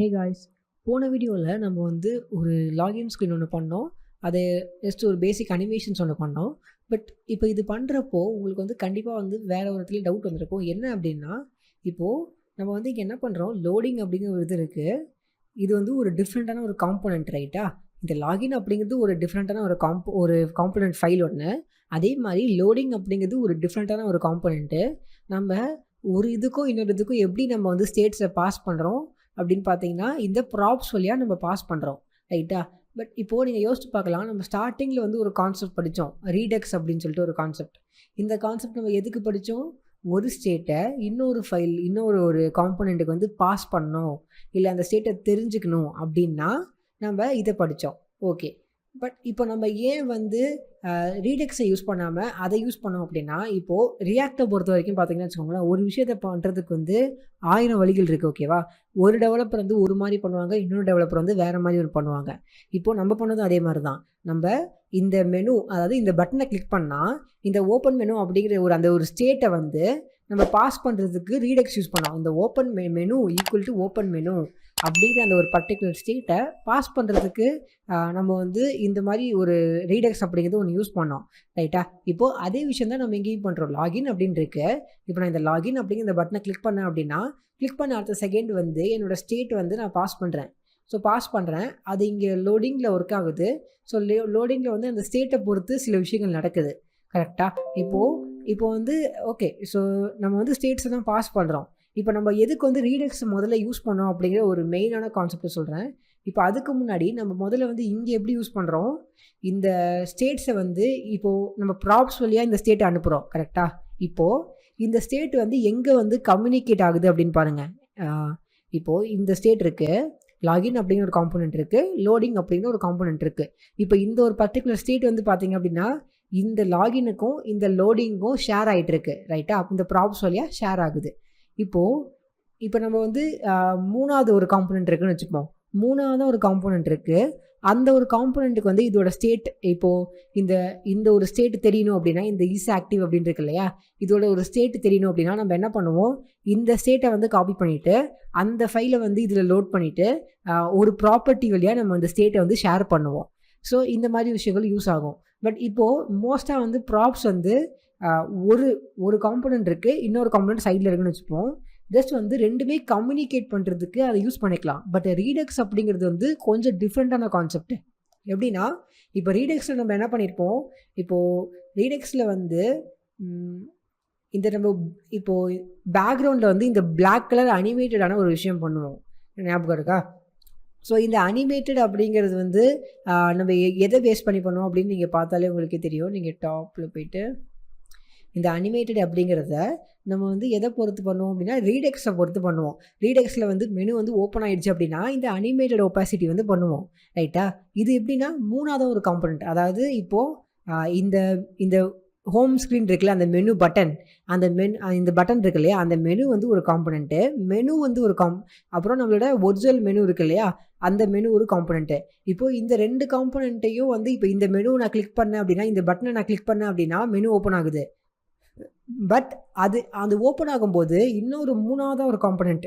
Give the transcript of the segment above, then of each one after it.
Hey guys, போன வீடியோவில் நம்ம வந்து ஒரு லாகின் ஸ்க்ரீன் ஒன்று பண்ணோம். அது ஜஸ்ட் ஒரு பேசிக் அனிமேஷன்ஸ் ஒன்று பண்ணோம். பட் இப்போ இது பண்ணுறப்போ உங்களுக்கு வந்து கண்டிப்பாக வந்து வேறு ஒரு இடத்துல டவுட் வந்திருக்கும். என்ன அப்படின்னா, இப்போது நம்ம வந்து இங்கே என்ன பண்ணுறோம், லோடிங் அப்படிங்கிற ஒரு இது இருக்குது. இது வந்து ஒரு டிஃப்ரெண்ட்டான ஒரு காம்போனன்ட் ரைட்டா? இந்த லாகின் அப்படிங்கிறது ஒரு டிஃப்ரெண்ட்டான ஒரு காம்போனன்ட் ஃபைல் ஒன்று. அதே மாதிரி லோடிங் அப்படிங்கிறது ஒரு டிஃப்ரெண்ட்டான ஒரு காம்போனன்ட்டு. நம்ம ஒரு இதுக்கும் இன்னொரு இதுக்கும் எப்படி நம்ம வந்து ஸ்டேட்ஸை பாஸ் பண்ணுறோம் அப்படின்னு பார்த்தீங்கன்னா, இந்த ப்ராப்ஸ் வழியா நம்ம பாஸ் பண்ணுறோம். ரைட்டா? பட் இப்போது நீங்கள் யோசிச்சு பார்க்கலாம், நம்ம ஸ்டார்ட்டிங்கில் வந்து ஒரு கான்செப்ட் படித்தோம். ரீடெக்ஸ் அப்படின்னு சொல்லிட்டு ஒரு கான்செப்ட். இந்த கான்செப்ட் நம்ம எதுக்கு படித்தோம்? ஒரு ஸ்டேட்டை இன்னொரு காம்போனெண்ட்டுக்கு வந்து பாஸ் பண்ணணும், இல்லை அந்த ஸ்டேட்டை தெரிஞ்சுக்கணும் அப்படின்னா நம்ம இதை படித்தோம். ஓகே. பட் இப்போ நம்ம ஏன் வந்து ரீடெக்ஸை யூஸ் பண்ணாமல் அதை யூஸ் பண்ணோம் அப்படின்னா, இப்போது ரியாக்டை பொறுத்த வரைக்கும் பார்த்தீங்கன்னா வச்சுக்கோங்களேன், ஒரு விஷயத்தை பண்ணுறதுக்கு வந்து 1000 வழிகள் இருக்குது. ஓகேவா? ஒரு டெவலப்பர் வந்து ஒரு மாதிரி பண்ணுவாங்க, இன்னொரு டெவலப்பர் வந்து வேறு மாதிரி ஒரு பண்ணுவாங்க. இப்போது நம்ம பண்ணதும் அதே மாதிரி தான். நம்ம இந்த மெனு, அதாவது இந்த பட்டனை கிளிக் பண்ணால் இந்த ஓப்பன் மெனு அப்படிங்கிற அந்த ஒரு ஸ்டேட்டை வந்து நம்ம பாஸ் பண்ணுறதுக்கு ரீடெக்ஸ் யூஸ் பண்ணோம். இந்த open menu equal to open menu அப்படிங்கிற அந்த ஒரு பர்டிகுலர் ஸ்டேட்டை பாஸ் பண்ணுறதுக்கு நம்ம வந்து இந்த மாதிரி ஒரு ரீடெக்ஸ் அப்படிங்கிறது ஒன்று யூஸ் பண்ணோம். ரைட்டா? இப்போது அதே விஷயம் தான் நம்ம இங்கேயும் பண்ணுறோம். லாகின் அப்படின்னு இருக்கு. இப்போ நான் இந்த லாகின் அப்படிங்கிற இந்த பட்டனை கிளிக் பண்ணேன் அப்படின்னா, கிளிக் பண்ண அடுத்த செகண்ட் வந்து என்னோடய ஸ்டேட் வந்து நான் பாஸ் பண்ணுறேன். ஸோ பாஸ் பண்ணுறேன், அது இங்கே லோடிங்கில் ஒர்க் ஆகுது. ஸோ லோடிங்கில் வந்து அந்த ஸ்டேட்டை பொறுத்து சில விஷயங்கள் நடக்குது. கரெக்டாக? இப்போ வந்து ஓகே. ஸோ நம்ம வந்து ஸ்டேட்ஸை தான் பாஸ் பண்ணுறோம். இப்போ நம்ம எதுக்கு வந்து ரீடெக்ஸ் முதல்ல யூஸ் பண்ணோம் அப்படிங்கிற ஒரு மெயினான கான்செப்டை சொல்கிறேன். இப்போ அதுக்கு முன்னாடி நம்ம முதல்ல வந்து இங்கே எப்படி யூஸ் பண்ணுறோம், இந்த ஸ்டேட்ஸை வந்து இப்போது நம்ம ப்ராப்ஸ் வழியாக இந்த ஸ்டேட்டை அனுப்புகிறோம். கரெக்டாக? இப்போது இந்த ஸ்டேட் வந்து எங்கே வந்து கம்யூனிகேட் ஆகுது அப்படின்னு பாருங்கள். இப்போது இந்த ஸ்டேட் இருக்குது, லாகின் அப்படிங்கிற ஒரு காம்போனெண்ட் இருக்குது, லோடிங் அப்படிங்கிற ஒரு காம்போனெண்ட் இருக்குது. இப்போ இந்த ஒரு பர்டிகுலர் ஸ்டேட் வந்து பார்த்திங்க அப்படின்னா, இந்த லாகினுக்கும் இந்த லோடிங்கும் ஷேர் ஆகிட்டு இருக்கு. ரைட்டா? அப்போ இந்த ப்ராப்ஸ் வழியாக ஷேர் ஆகுது. இப்போ நம்ம வந்து 3வது ஒரு காம்போனெண்ட் இருக்குன்னு வச்சுப்போம். 3வது ஒரு காம்போனெண்ட் இருக்குது. அந்த ஒரு காம்போனெண்ட்டுக்கு வந்து இதோட ஸ்டேட், இப்போது இந்த ஒரு ஸ்டேட் தெரியணும் அப்படின்னா, இந்த இஸ் ஆக்டிவ் அப்படின்னு இருக்கு இல்லையா, இதோட ஒரு ஸ்டேட் தெரியணும் அப்படின்னா நம்ம என்ன பண்ணுவோம், இந்த ஸ்டேட்டை வந்து காப்பி பண்ணிவிட்டு அந்த ஃபைலை வந்து இதில் லோட் பண்ணிவிட்டு ஒரு ப்ராப்பர்ட்டி வழியாக நம்ம அந்த ஸ்டேட்டை வந்து ஷேர் பண்ணுவோம். ஸோ இந்த மாதிரி விஷயங்கள் யூஸ் ஆகும். பட் இப்போது மோஸ்ட்டாக வந்து ப்ராப்ஸ் வந்து ஒரு காம்போனெண்ட் இருக்குது, இன்னொரு காம்போனெண்ட் சைடில் இருக்குன்னு வச்சுப்போம். ஜஸ்ட் வந்து ரெண்டுமே கம்யூனிகேட் பண்ணுறதுக்கு அதை யூஸ் பண்ணிக்கலாம். பட் ரீடெக்ஸ் அப்படிங்கிறது வந்து கொஞ்சம் டிஃப்ரெண்ட்டான கான்செப்ட். எப்படின்னா, இப்போ ரீடெக்ஸில் நம்ம என்ன பண்ணியிருப்போம், இப்போது ரீடெக்ஸில் வந்து இந்த நம்ம இப்போது பேக்ரவுண்டில் வந்து இந்த பிளாக் கலர் அனிமேட்டடான ஒரு விஷயம் பண்ணுவோம். ஞாபகம் இருக்கா? ஸோ இந்த அனிமேட்டட் அப்படிங்கிறது வந்து நம்ம எதை பேஸ் பண்ணி பண்ணுவோம் அப்படின்னு நீங்கள் பார்த்தாலே உங்களுக்கே தெரியும். நீங்கள் டாப்பில் போய்ட்டு இந்த அனிமேட்டட் அப்படிங்கிறத நம்ம வந்து எதை பொறுத்து பண்ணுவோம் அப்படின்னா, ரீடெக்ஸை பொறுத்து பண்ணுவோம். ரீடெக்ஸில் வந்து மெனு வந்து ஓப்பன் ஆகிடுச்சு அப்படின்னா இந்த அனிமேட்டட் ஒப்பாசிட்டி வந்து பண்ணுவோம். ரைட்டா? இது எப்படின்னா 3வது ஒரு காம்போனெண்ட். அதாவது இப்போது இந்த ஹோம் ஸ்க்ரீன் இருக்குல்ல, அந்த மெனு பட்டன், இந்த பட்டன் இருக்கு இல்லையா, அந்த மெனு வந்து ஒரு காம்போனெண்ட்டு, மெனு வந்து ஒரு அப்புறம் நம்மளோட ஒரிஜினல் மெனு இருக்கு இல்லையா, அந்த மெனு ஒரு காம்போனெண்ட்டு. இப்போது இந்த 2 காம்போனெண்ட்டையும் வந்து இப்போ இந்த மெனு நான் கிளிக் பண்ணேன் அப்படின்னா, இந்த பட்டனை நான் கிளிக் பண்ணேன் அப்படின்னா மெனு ஓப்பன் ஆகுது. பட் அது ஓப்பன் ஆகும்போது இன்னொரு 3வது ஒரு காம்போனெண்ட்,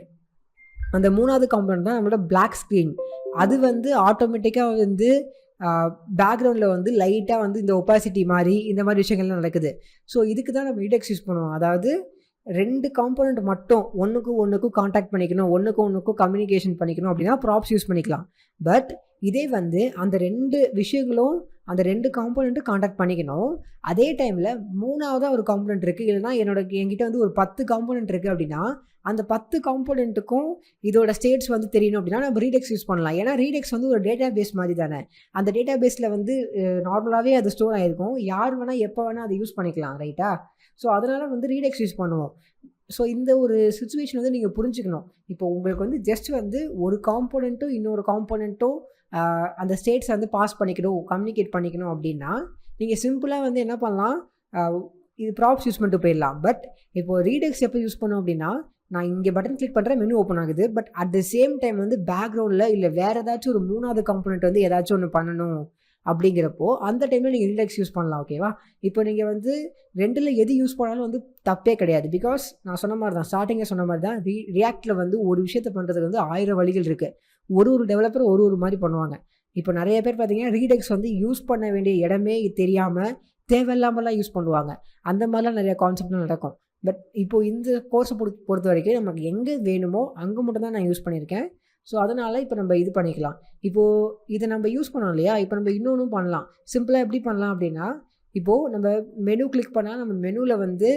அந்த 3வது காம்போனெண்ட் தான் நம்மளோட பிளாக் ஸ்க்ரீன். அது வந்து ஆட்டோமேட்டிக்காக வந்து பேக்ரவுண்டில் வந்து லைட்டாக வந்து இந்த ஒப்பாசிட்டி மாதிரி இந்த மாதிரி விஷயங்கள்லாம் நடக்குது. ஸோ இதுக்கு தான் நம்ம ரீடெக்ஸ் யூஸ் பண்ணுவோம். அதாவது 2 காம்போனெண்ட் மட்டும் ஒன்றுக்கும் கான்டாக்ட் பண்ணிக்கணும், ஒன்றுக்கும் கம்யூனிகேஷன் பண்ணிக்கணும் அப்படின்னா ப்ராப்ஸ் யூஸ் பண்ணிக்கலாம். பட் இதே வந்து அந்த 2 விஷயங்களும் அந்த 2 காம்போனெண்ட்டும் கான்டாக்ட் பண்ணிக்கணும். அதே டைமில் 3வது ஒரு காம்போனெண்ட் இருக்குது, இல்லைனா என்கிட்ட வந்து ஒரு 10 காம்போனெண்ட் இருக்குது அப்படின்னா அந்த 10 காம்போனெண்ட்டுக்கும் இதோட ஸ்டேட்ஸ் வந்து தெரியணும் அப்படின்னா நம்ம ரீடெக்ஸ் யூஸ் பண்ணலாம். ஏன்னா ரீடெக்ஸ் வந்து ஒரு டேட்டா பேஸ் மாதிரி தானே. அந்த டேட்டா பேஸில் வந்து நார்மலாகவே அது ஸ்டோர் ஆகிருக்கும். யார் வேணால் எப்போ வேணால் அதை யூஸ் பண்ணிக்கலாம். ரைட்டா? ஸோ அதனால் வந்து ரீடெக்ஸ் யூஸ் பண்ணுவோம். ஸோ இந்த ஒரு சிச்சுவேஷன் வந்து நீங்கள் புரிஞ்சுக்கணும். இப்போ உங்களுக்கு வந்து ஜஸ்ட் வந்து ஒரு காம்போனெண்ட்டும் இன்னொரு காம்போனெண்ட்டும் அந்த ஸ்டேட்ஸை வந்து பாஸ் பண்ணிக்கணும், கம்யூனிகேட் பண்ணிக்கணும் அப்படின்னா நீங்கள் சிம்பிளாக வந்து என்ன பண்ணலாம், இது ப்ராப்ஸ் யூஸ் பண்ணிட்டு போயிடலாம். பட் இப்போது ரீடெக்ஸ் எப்போ யூஸ் பண்ணோம் அப்படின்னா, நான் இங்கே பட்டன் கிளிக் பண்ணுறேன், மெனு ஓப்பன் ஆகுது. But at the same time வந்து பேக்ரவுண்டில் இல்லை வேறு ஏதாச்சும் ஒரு 3வது காம்போனெண்ட் வந்து ஏதாச்சும் ஒன்று பண்ணணும் அப்படிங்கிறப்போ அந்த டைமில் நீங்கள் ரீடெக்ஸ் யூஸ் பண்ணலாம். ஓகேவா? இப்போ நீங்கள் வந்து 2ல் எது யூஸ் பண்ணாலும் வந்து தப்பே கிடையாது. பிகாஸ் நான் சொன்ன மாதிரி தான், ஸ்டார்டிங்கில் சொன்ன மாதிரி தான், ரியாக்டில் வந்து ஒரு விஷயத்தை பண்ணுறதுக்கு வந்து 1000 வழிகள் இருக்குது. ஒரு டெவலப்பர் ஒரு மாதிரி பண்ணுவாங்க. இப்போ நிறைய பேர் பார்த்தீங்கன்னா ரீடெக்ஸ் வந்து யூஸ் பண்ண வேண்டிய இடமே தெரியாமல் தேவையில்லாமலாம் யூஸ் பண்ணுவாங்க. அந்த மாதிரிலாம் நிறைய கான்செப்ட்லாம் நடக்கும். பட் இப்போது இந்த கோர்ஸை பொறுத்த வரைக்கும் நமக்கு எங்கே வேணுமோ அங்கே மட்டும் தான் நான் யூஸ் பண்ணியிருக்கேன். ஸோ அதனால் இப்போ நம்ம இது பண்ணிக்கலாம். இப்போது இதை நம்ம யூஸ் பண்ணோம் இல்லையா? இப்போ நம்ம இன்னொன்றும் பண்ணலாம். சிம்பிளாக எப்படி பண்ணலாம் அப்படின்னா, இப்போது நம்ம மெனு கிளிக் பண்ணால் நம்ம மெனுவில் வந்து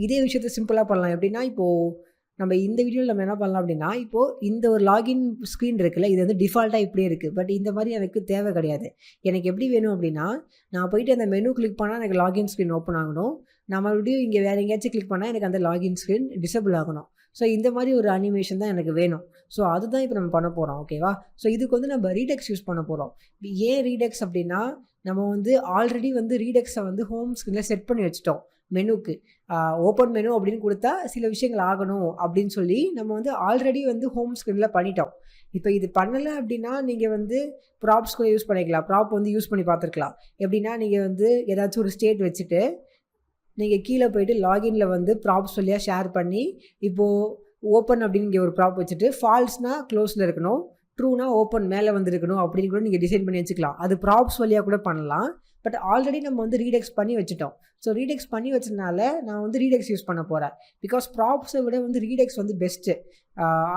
இதே விஷயத்தை சிம்பிளாக பண்ணலாம். எப்படின்னா, இப்போது நம்ம இந்த வீடியோவில் நம்ம என்ன பண்ணலாம் அப்படின்னா, இப்போது இந்த ஒரு லாகின் ஸ்க்ரீன் இருக்குல்ல, இது வந்து டிஃபால்ட்டாக இப்படியே இருக்குது. பட் இந்த மாதிரி எனக்கு தேவை கிடையாது. எனக்கு எப்படி வேணும் அப்படின்னா, நான் போயிட்டு அந்த மெனு கிளிக் பண்ணால் எனக்கு லாகின் ஸ்க்ரீன் ஓப்பன் ஆகணும். நான் மறுபடியும் இங்கே வேறு எங்கேயாச்சும் கிளிக் பண்ணால் எனக்கு அந்த லாகின் ஸ்க்ரீன் டிசபிள் ஆகணும். ஸோ இந்த மாதிரி ஒரு அனிமேஷன் தான் எனக்கு வேணும். ஸோ அதுதான் இப்போ நம்ம பண்ண போகிறோம். ஓகேவா? ஸோ இதுக்கு வந்து நம்ம ரீடெக்ஸ் யூஸ் பண்ண போகிறோம். ஏன் ரீடெக்ஸ் அப்படின்னா, நம்ம வந்து ஆல்ரெடி வந்து ரீடெக்ஸை வந்து ஹோம் ஸ்க்ரீனில் செட் பண்ணி வச்சுட்டோம். மெனுக்கு ஓப்பன் மெனு அப்படின்னு கொடுத்தா சில விஷயங்கள் ஆகணும் அப்படின்னு சொல்லி நம்ம வந்து ஆல்ரெடி வந்து ஹோம் ஸ்க்ரீனில் பண்ணிட்டோம். இப்போ இது பண்ணலை அப்படின்னா நீங்கள் வந்து ப்ராப்ஸ் கூட யூஸ் பண்ணிக்கலாம். ப்ராப் வந்து யூஸ் பண்ணி பார்த்துருக்கலாம். எப்படின்னா, நீங்கள் வந்து ஏதாச்சும் ஒரு ஸ்டேட் வச்சுட்டு நீங்கள் கீழே போய்ட்டு லாகினில் வந்து ப்ராப்ஸ் வழியாக ஷேர் பண்ணி, இப்போது ஓப்பன் அப்படின்னு இங்கே ஒரு ப்ராப் வச்சுட்டு ஃபால்ஸ்னால் க்ளோஸில் இருக்கணும், ட்ரூனா ஓப்பன் மேலே வந்துருக்கணும் அப்படின்னு கூட நீங்கள் டிசைன் பண்ணி வச்சுக்கலாம். அது ப்ராப்ஸ் வழியாக கூட பண்ணலாம். பட் ஆல்ரெடி நம்ம வந்து ரீடெக்ஸ் பண்ணி வச்சுட்டோம். ஸோ ரீடெக்ஸ் பண்ணி வச்சதுனால நான் வந்து ரீடெக்ஸ் யூஸ் பண்ண போகிறேன். பிகாஸ் ப்ராப்ஸை விட வந்து ரீடெக்ஸ் வந்து பெஸ்ட்டு.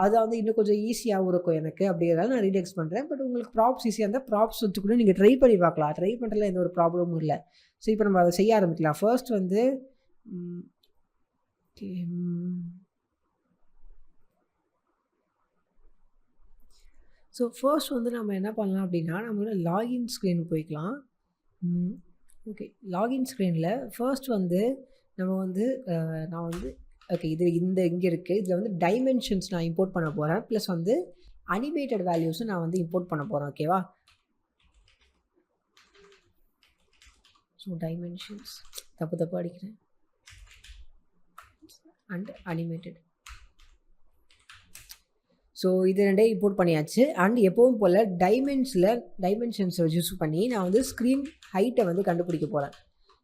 அது வந்து இன்னும் கொஞ்சம் ஈஸியாகவும் இருக்கும் எனக்கு. அப்படிங்கிறதால நான் ரீடெக்ஸ் பண்ணுறேன். பட் உங்களுக்கு ப்ராப்ஸ் ஈஸியாக இருந்தால் ப்ராப்ஸ் வச்சு கூட நீங்கள் ட்ரை பண்ணி பார்க்கலாம். ட்ரை பண்ணுறதுல எந்த ஒரு ப்ராப்ளமும் இல்லை. ஸோ இப்போ நம்ம அதை செய்ய ஆரம்பிக்கலாம். ஃபர்ஸ்ட் வந்து ஸோ ஃபர்ஸ்ட் வந்து நம்ம என்ன பண்ணலாம் அப்படின்னா, நம்மளோட லாகின் ஸ்க்ரீன் போய்க்கலாம். ஓகே, லாகின் ஸ்க்ரீனில் ஃபர்ஸ்ட் வந்து நம்ம வந்து நான் வந்து ஓகே இது இங்கே இருக்குது. இதில் வந்து டைமென்ஷன்ஸ் நான் இம்போர்ட் பண்ண போகிறேன். ப்ளஸ் வந்து அனிமேட்டட் வேல்யூஸும் நான் வந்து இம்போர்ட் பண்ண போகிறேன். ஓகேவா? ஸோ டைமென்ஷன்ஸ் தப்பு அடிக்கிறேன் அண்ட் அனிமேட்டட். ஸோ இது ரெண்டே இம்போர்ட் பண்ணியாச்சு. அண்ட் எப்பவும் போல் டைமென்ஷன்ஸை யூஸ் பண்ணி நான் வந்து ஸ்க்ரீன் ஹைட்டை வந்து கண்டுபிடிக்க போகிறேன்.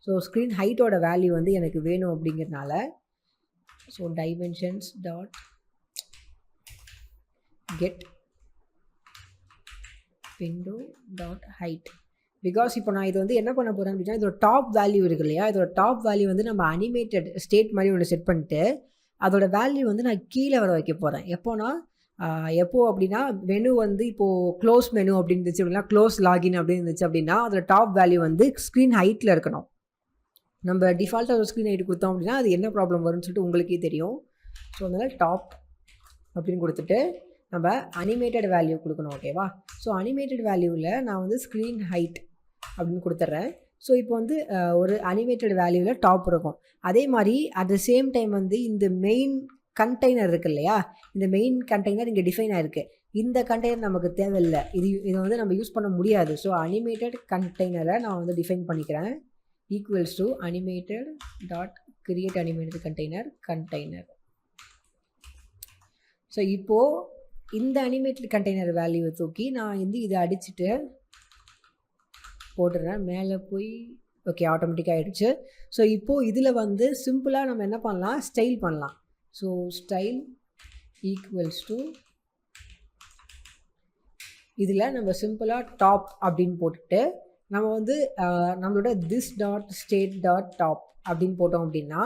ஸோ ஸ்க்ரீன் ஹைட்டோட வேல்யூ வந்து எனக்கு வேணும் அப்படிங்கிறதுனால so dimensions dot get window dot height. Because இப்போ நான் இது வந்து என்ன பண்ண போகிறேன் அப்படின்னா, இதோட டாப் வேல்யூ இருக்கு இல்லையா, இதோட டாப் வேல்யூ வந்து நம்ம அனிமேட்டட் ஸ்டேட் மாதிரி ஒன்று செட் பண்ணிட்டு அதோட வேல்யூ வந்து நான் கீழே வர வைக்க போகிறேன். எப்போ அப்படின்னா, மெனு வந்து இப்போது க்ளோஸ் மெனு அப்படின்னு இருந்துச்சு அப்படின்னா, க்ளோஸ் லாகின் அப்படின்னு இருந்துச்சு அப்படின்னா அதோட டாப் வேல்யூ வந்து ஸ்க்ரீன் ஹைட்டில் இருக்கணும். நம்ம டிஃபால்ட்டாக ஒரு ஸ்க்ரீன் ஹைட் கொடுத்தோம் அப்படின்னா அது என்ன ப்ராப்ளம் வரும்னு சொல்லிட்டு உங்களுக்கே தெரியும். ஸோ அதனால் டாப் அப்படின்னு கொடுத்துட்டு நம்ம அனிமேட்டட் வேல்யூ கொடுக்கணும். ஓகேவா? ஸோ அனிமேட்டட் வேல்யூவில் நான் வந்து ஸ்க்ரீன் ஹைட் அப்படின்னு கொடுத்துட்றேன். ஸோ இப்போ வந்து ஒரு அனிமேட்டட் வேல்யூவில் டாப் இருக்கும். அதே மாதிரி அட் த சேம் டைம் வந்து இந்த மெயின் கண்டெய்னர் இருக்குது இல்லையா, இந்த மெயின் கண்டெய்னர் இங்கே டிஃபைன் ஆகிருக்கு. இந்த கண்டெய்னர் நமக்கு தேவையில்லை. இதை வந்து நம்ம யூஸ் பண்ண முடியாது. ஸோ அனிமேட்டட் கண்டெய்னரை நான் வந்து டிஃபைன் பண்ணிக்கிறேன். Equals to animated dot create animated container. So இப்போது இந்த அனிமேட்டட் கண்டெய்னர் வேல்யூவை தூக்கி நான் வந்து இதை அடிச்சுட்டு போட்டுடுறேன். மேலே போய் ஓகே ஆட்டோமேட்டிக்காக ஆகிடுச்சு. ஸோ இப்போது இதில் வந்து சிம்பிளாக நம்ம என்ன பண்ணலாம், ஸ்டைல் பண்ணலாம். ஸோ ஸ்டைல் ஈக்குவல்ஸ் டு இதில் நம்ம சிம்பிளாக டாப் அப்படின்னு போட்டுட்டு நம்ம வந்து நம்மளோட this dot state dot top அப்படின்னு போட்டோம் அப்படின்னா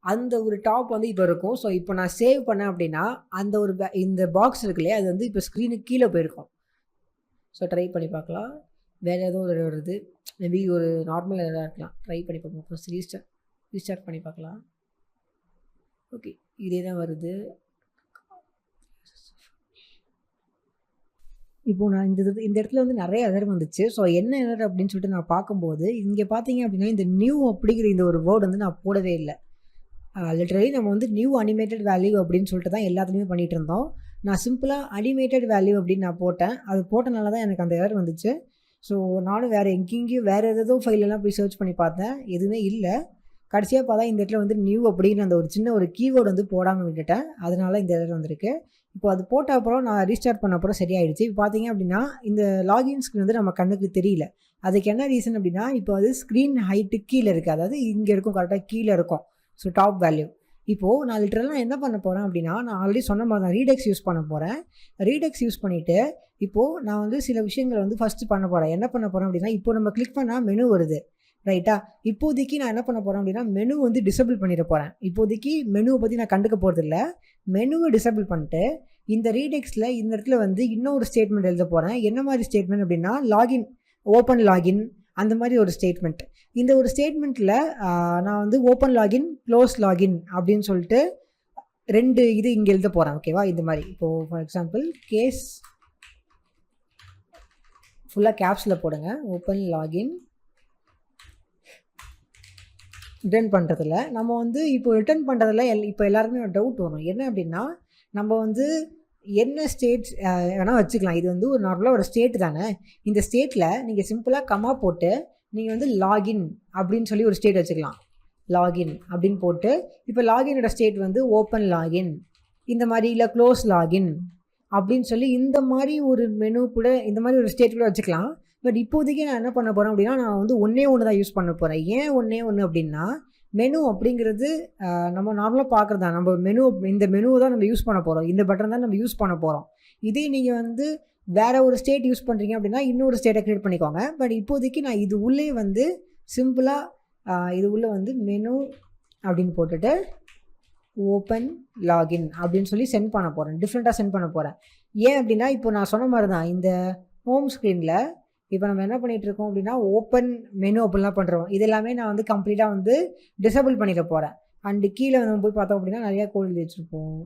அந்த ஒரு டாப் வந்து இப்போ இருக்கும். ஸோ இப்போ நான் சேவ் பண்ணேன் அப்படின்னா அந்த ஒரு இந்த பாக்ஸ் இருக்கு இல்லையா, அது வந்து இப்போ ஸ்க்ரீனுக்கு கீழே போயிருக்கும். ஸோ ட்ரை பண்ணி பார்க்கலாம். வேறு ஏதோ ஒரு வருது, மேபி ஒரு நார்மல் எதாவது இருக்கலாம். ட்ரை பண்ணி பார்ப்போம். ஃபஸ்ட் ரீஸ்டார்ட் பண்ணி பார்க்கலாம். ஓகே, இதே தான் வருது. இப்போது நான் இந்த இடத்துல வந்து நிறைய எரர் வந்துச்சு. ஸோ என்ன எரர் அப்படின்னு சொல்லிட்டு நான் பார்க்கும்போது இங்கே பார்த்தீங்க அப்படின்னா இந்த நியூ அப்படிங்கிற இந்த ஒரு வேர்டு வந்து நான் போடவே இல்லை. லிட்டரலி நம்ம வந்து நியூ அனிமேட்டட் வேல்யூ அப்படின்னு சொல்லிட்டு தான் எல்லாத்துலேயுமே பண்ணிகிட்டு இருந்தோம். நான் சிம்பிளாக அனிமேட்டட் வேல்யூ அப்படின்னு நான் போட்டேன். அது போட்டனால தான் எனக்கு அந்த எரர் வந்துச்சு. ஸோ நானும் வேறு எங்கேயும் வேறு ஏதோ ஃபைலெல்லாம் போய் சர்ச் பண்ணி பார்த்தேன், எதுவுமே இல்லை. கடைசியாக பார்த்தா இந்த இடத்துல வந்து நியூ அப்படின்னு அந்த ஒரு சின்ன ஒரு கீவேர்டு வந்து போடாமல் விட்டுட்டேன். அதனால இந்த எரர் வந்திருக்கு. இப்போ அது போட்ட அப்புறம் நான் ரீஸ்டார்ட் பண்ண அப்புறம் சரியாயிடுச்சு. இப்போ பார்த்தீங்க அப்படின்னா இந்த லாகின் ஸ்க்ரீன் வந்து நம்ம கண்ணுக்கு தெரியல. அதுக்கு என்ன ரீசன் அப்படின்னா, இப்போ அது ஸ்க்ரீன் ஹைட்டு கீழே இருக்குது. அதாவது இங்கே இருக்கும், கரெக்டாக கீழே இருக்கும். So top value. இப்போது நான் லிட்டரலாக என்ன பண்ண போகிறேன் அப்படின்னா, நான் ஆல்ரெடி சொன்ன மாதிரி தான் ரீடெக்ஸ் யூஸ் பண்ண போகிறேன். ரீடெக்ஸ் யூஸ் பண்ணிவிட்டு இப்போது நான் வந்து சில விஷயங்களை வந்து ஃபஸ்ட்டு பண்ண போகிறேன். என்ன பண்ண போகிறேன் அப்படின்னா, இப்போ நம்ம கிளிக் பண்ணால் மெனு வருது, ரைட்டா? இப்போதைக்கு நான் என்ன பண்ண போகிறேன் அப்படின்னா, மெனு வந்து டிசபிள் பண்ணிட போகிறேன். இப்போதைக்கு மெனுவை பற்றி நான் கண்டுக்க போகிறதில்ல. மெனுவை டிசபிள் பண்ணிட்டு இந்த ரீடெக்ஸில் இந்த இடத்துல வந்து இன்னொரு ஸ்டேட்மெண்ட் எழுத போகிறேன். என்ன மாதிரி ஸ்டேட்மெண்ட் அப்படின்னா, லாகின், ஓப்பன் லாகின், அந்த மாதிரி ஒரு ஸ்டேட்மெண்ட். இந்த ஒரு ஸ்டேட்மெண்ட்டில் நான் வந்து ஓப்பன் லாகின், க்ளோஸ் லாகின் அப்படின்னு சொல்லிட்டு 2 இது இங்கே எழுத போகிறேன். ஓகேவா? இந்த மாதிரி இப்போது ஃபார் எக்ஸாம்பிள் கேஸ் ஃபுல்லாக கேப்ஸில் போடுங்க. ஓப்பன் லாகின் ரிட்டர்ன் பண்ணுறதில்ல. நம்ம வந்து இப்போ ரிட்டர்ன் பண்ணுறதில்ல. இப்போ எல்லாருமே ஒரு டவுட் வரும். என்ன அப்படின்னா, நம்ம வந்து என்ன ஸ்டேட்ஸ் வேணால் வச்சுக்கலாம். இது வந்து ஒரு நார்மலாக ஒரு ஸ்டேட் தானே. இந்த ஸ்டேட்டில் நீங்கள் சிம்பிளாக கமா போட்டு நீங்கள் வந்து லாகின் அப்படின்னு சொல்லி ஒரு ஸ்டேட் வச்சுக்கலாம். லாகின் அப்படின்னு போட்டு இப்போ லாகினோட ஸ்டேட் வந்து ஓப்பன் லாகின் இந்த மாதிரி, இல்லை க்ளோஸ் லாகின் அப்படின்னு சொல்லி இந்த மாதிரி ஒரு மெனு கூட, இந்த மாதிரி ஒரு ஸ்டேட் கூட வச்சுக்கலாம். பட் இப்போதைக்கு நான் என்ன பண்ண போகிறேன் அப்படின்னா, நான் வந்து ஒன்றே ஒன்று தான் யூஸ் பண்ண போகிறேன். ஏன் ஒன்றே ஒன்று அப்படின்னா, மெனு அப்படிங்கிறது நம்ம நார்மலாக பார்க்குறது தான். நம்ம மெனு, இந்த மெனுவை தான் நம்ம யூஸ் பண்ண போகிறோம். இந்த பட்டன் தான் நம்ம யூஸ் பண்ண போகிறோம். இதே நீங்கள் வந்து வேறு ஒரு ஸ்டேட் யூஸ் பண்ணுறீங்க அப்படின்னா இன்னொரு ஸ்டேட்டை க்ரியேட் பண்ணிக்கோங்க. பட் இப்போதைக்கு நான் இது உள்ளே வந்து சிம்பிளாக இது உள்ளே வந்து மெனு அப்படின்னு போட்டுட்டு ஓப்பன் லாகின் அப்படின்னு சொல்லி சென்ட் பண்ண போகிறேன். டிஃப்ரெண்ட்டாக சென்ட் பண்ண போகிறேன். ஏன் அப்படின்னா, இப்போ நான் சொன்ன மாதிரி தான் இந்த ஹோம் ஸ்க்ரீனில் இப்போ நம்ம என்ன பண்ணிகிட்ருக்கோம் அப்படின்னா, ஓப்பன் மெனு அப்படிலாம் பண்ணுறோம். இது எல்லாமே நான் வந்து கம்ப்ளீட்டாக வந்து டிசபிள் பண்ணிட போகிறேன். அண்டு கீழே நம்ம போய் பார்த்தோம் அப்படின்னா நிறையா கோட் எழுதி வச்சுருப்போம்.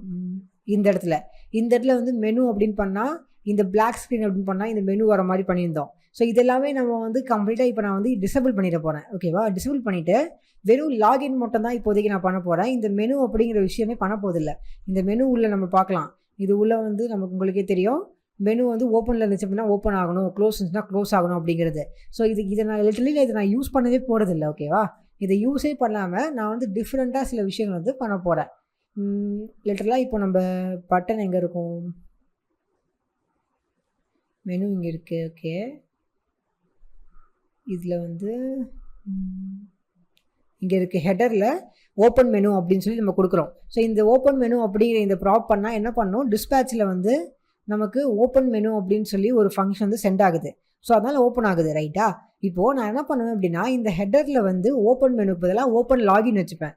இந்த இடத்துல வந்து மெனு அப்படின்னு பண்ணால், இந்த பிளாக் ஸ்க்ரீன் அப்படின்னு பண்ணால் இந்த மெனு வர மாதிரி பண்ணியிருந்தோம். ஸோ இதெல்லாமே நம்ம வந்து கம்ப்ளீட்டாக இப்போ நான் வந்து டிசபிள் பண்ணிட போகிறேன். ஓகேவா? டிசபிள் பண்ணிவிட்டு வெறும் லாகின் மட்டும் தான் இப்போதைக்கு நான் பண்ண போகிறேன். இந்த மெனு அப்படிங்கிற விஷயமே பண்ண போதில்லை. இந்த மெனு உள்ளே நம்ம பார்க்கலாம். இது உள்ளே வந்து நமக்கு உங்களுக்கே தெரியும், மெனு வந்து ஓப்பனில் இருந்துச்சு அப்படின்னா ஓப்பன் ஆகணும், க்ளோஸ் இருந்துச்சுன்னா க்ளோஸ் ஆகணும் அப்படிங்கிறது. ஸோ இதை நான் லிட்டரலி இதை நான் யூஸ் பண்ணவே போகிறதில்ல. ஓகேவா? இதை யூஸே பண்ணாமல் நான் வந்து டிஃப்ரெண்ட்டாக சில விஷயங்கள் வந்து பண்ண போகிறேன். லிட்டரலாக இப்போ நம்ம பட்டன் எங்கே இருக்கும், மெனு இங்கே இருக்குது. ஓகே, இதில் வந்து இங்கே இருக்குது ஹெடரில் ஓப்பன் மெனு அப்படின்னு சொல்லி நம்ம கொடுக்குறோம். ஸோ இந்த ஓப்பன் மெனு அப்படிங்கிற இந்த ப்ராப் பண்ணால் என்ன பண்ணணும், டிஸ்பேட்சில் வந்து நமக்கு ஓப்பன் மெனு அப்படின்னு சொல்லி ஒரு ஃபங்க்ஷன் வந்து சென்ட் ஆகுது. ஸோ அதனால் ஓப்பன் ஆகுது, ரைட்டா? இப்போது நான் என்ன பண்ணுவேன் அப்படின்னா, இந்த ஹெடரில் வந்து ஓப்பன் மெனுக்கு பதிலாக ஓப்பன் லாகின் வச்சுப்பேன்.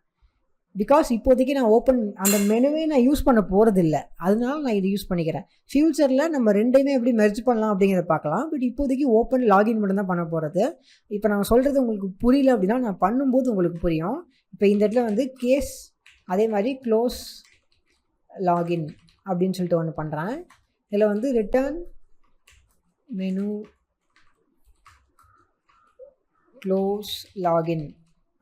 பிகாஸ் இப்போதைக்கு நான் ஓப்பன் அந்த மெனுவே நான் யூஸ் பண்ண போகிறதில்ல. அதனால நான் இதை யூஸ் பண்ணிக்கிறேன். ஃப்யூச்சரில் நம்ம ரெண்டையுமே எப்படி மெர்ஜ் பண்ணலாம் அப்படிங்கிறத பார்க்கலாம். பட் இப்போதைக்கு ஓப்பன் லாகின் மட்டும் தான் பண்ண போகிறது. இப்போ நான் சொல்கிறது உங்களுக்கு புரியல அப்படின்னா நான் பண்ணும்போது உங்களுக்கு புரியும். இப்போ இந்த இடத்துல வந்து கேஸ், அதே மாதிரி க்ளோஸ் லாகின் அப்படின்னு சொல்லிட்டு ஒன்று பண்ணுறேன். இதில் வந்து ரிட்டர்ன் மெனு க்ளோஸ் லாகின்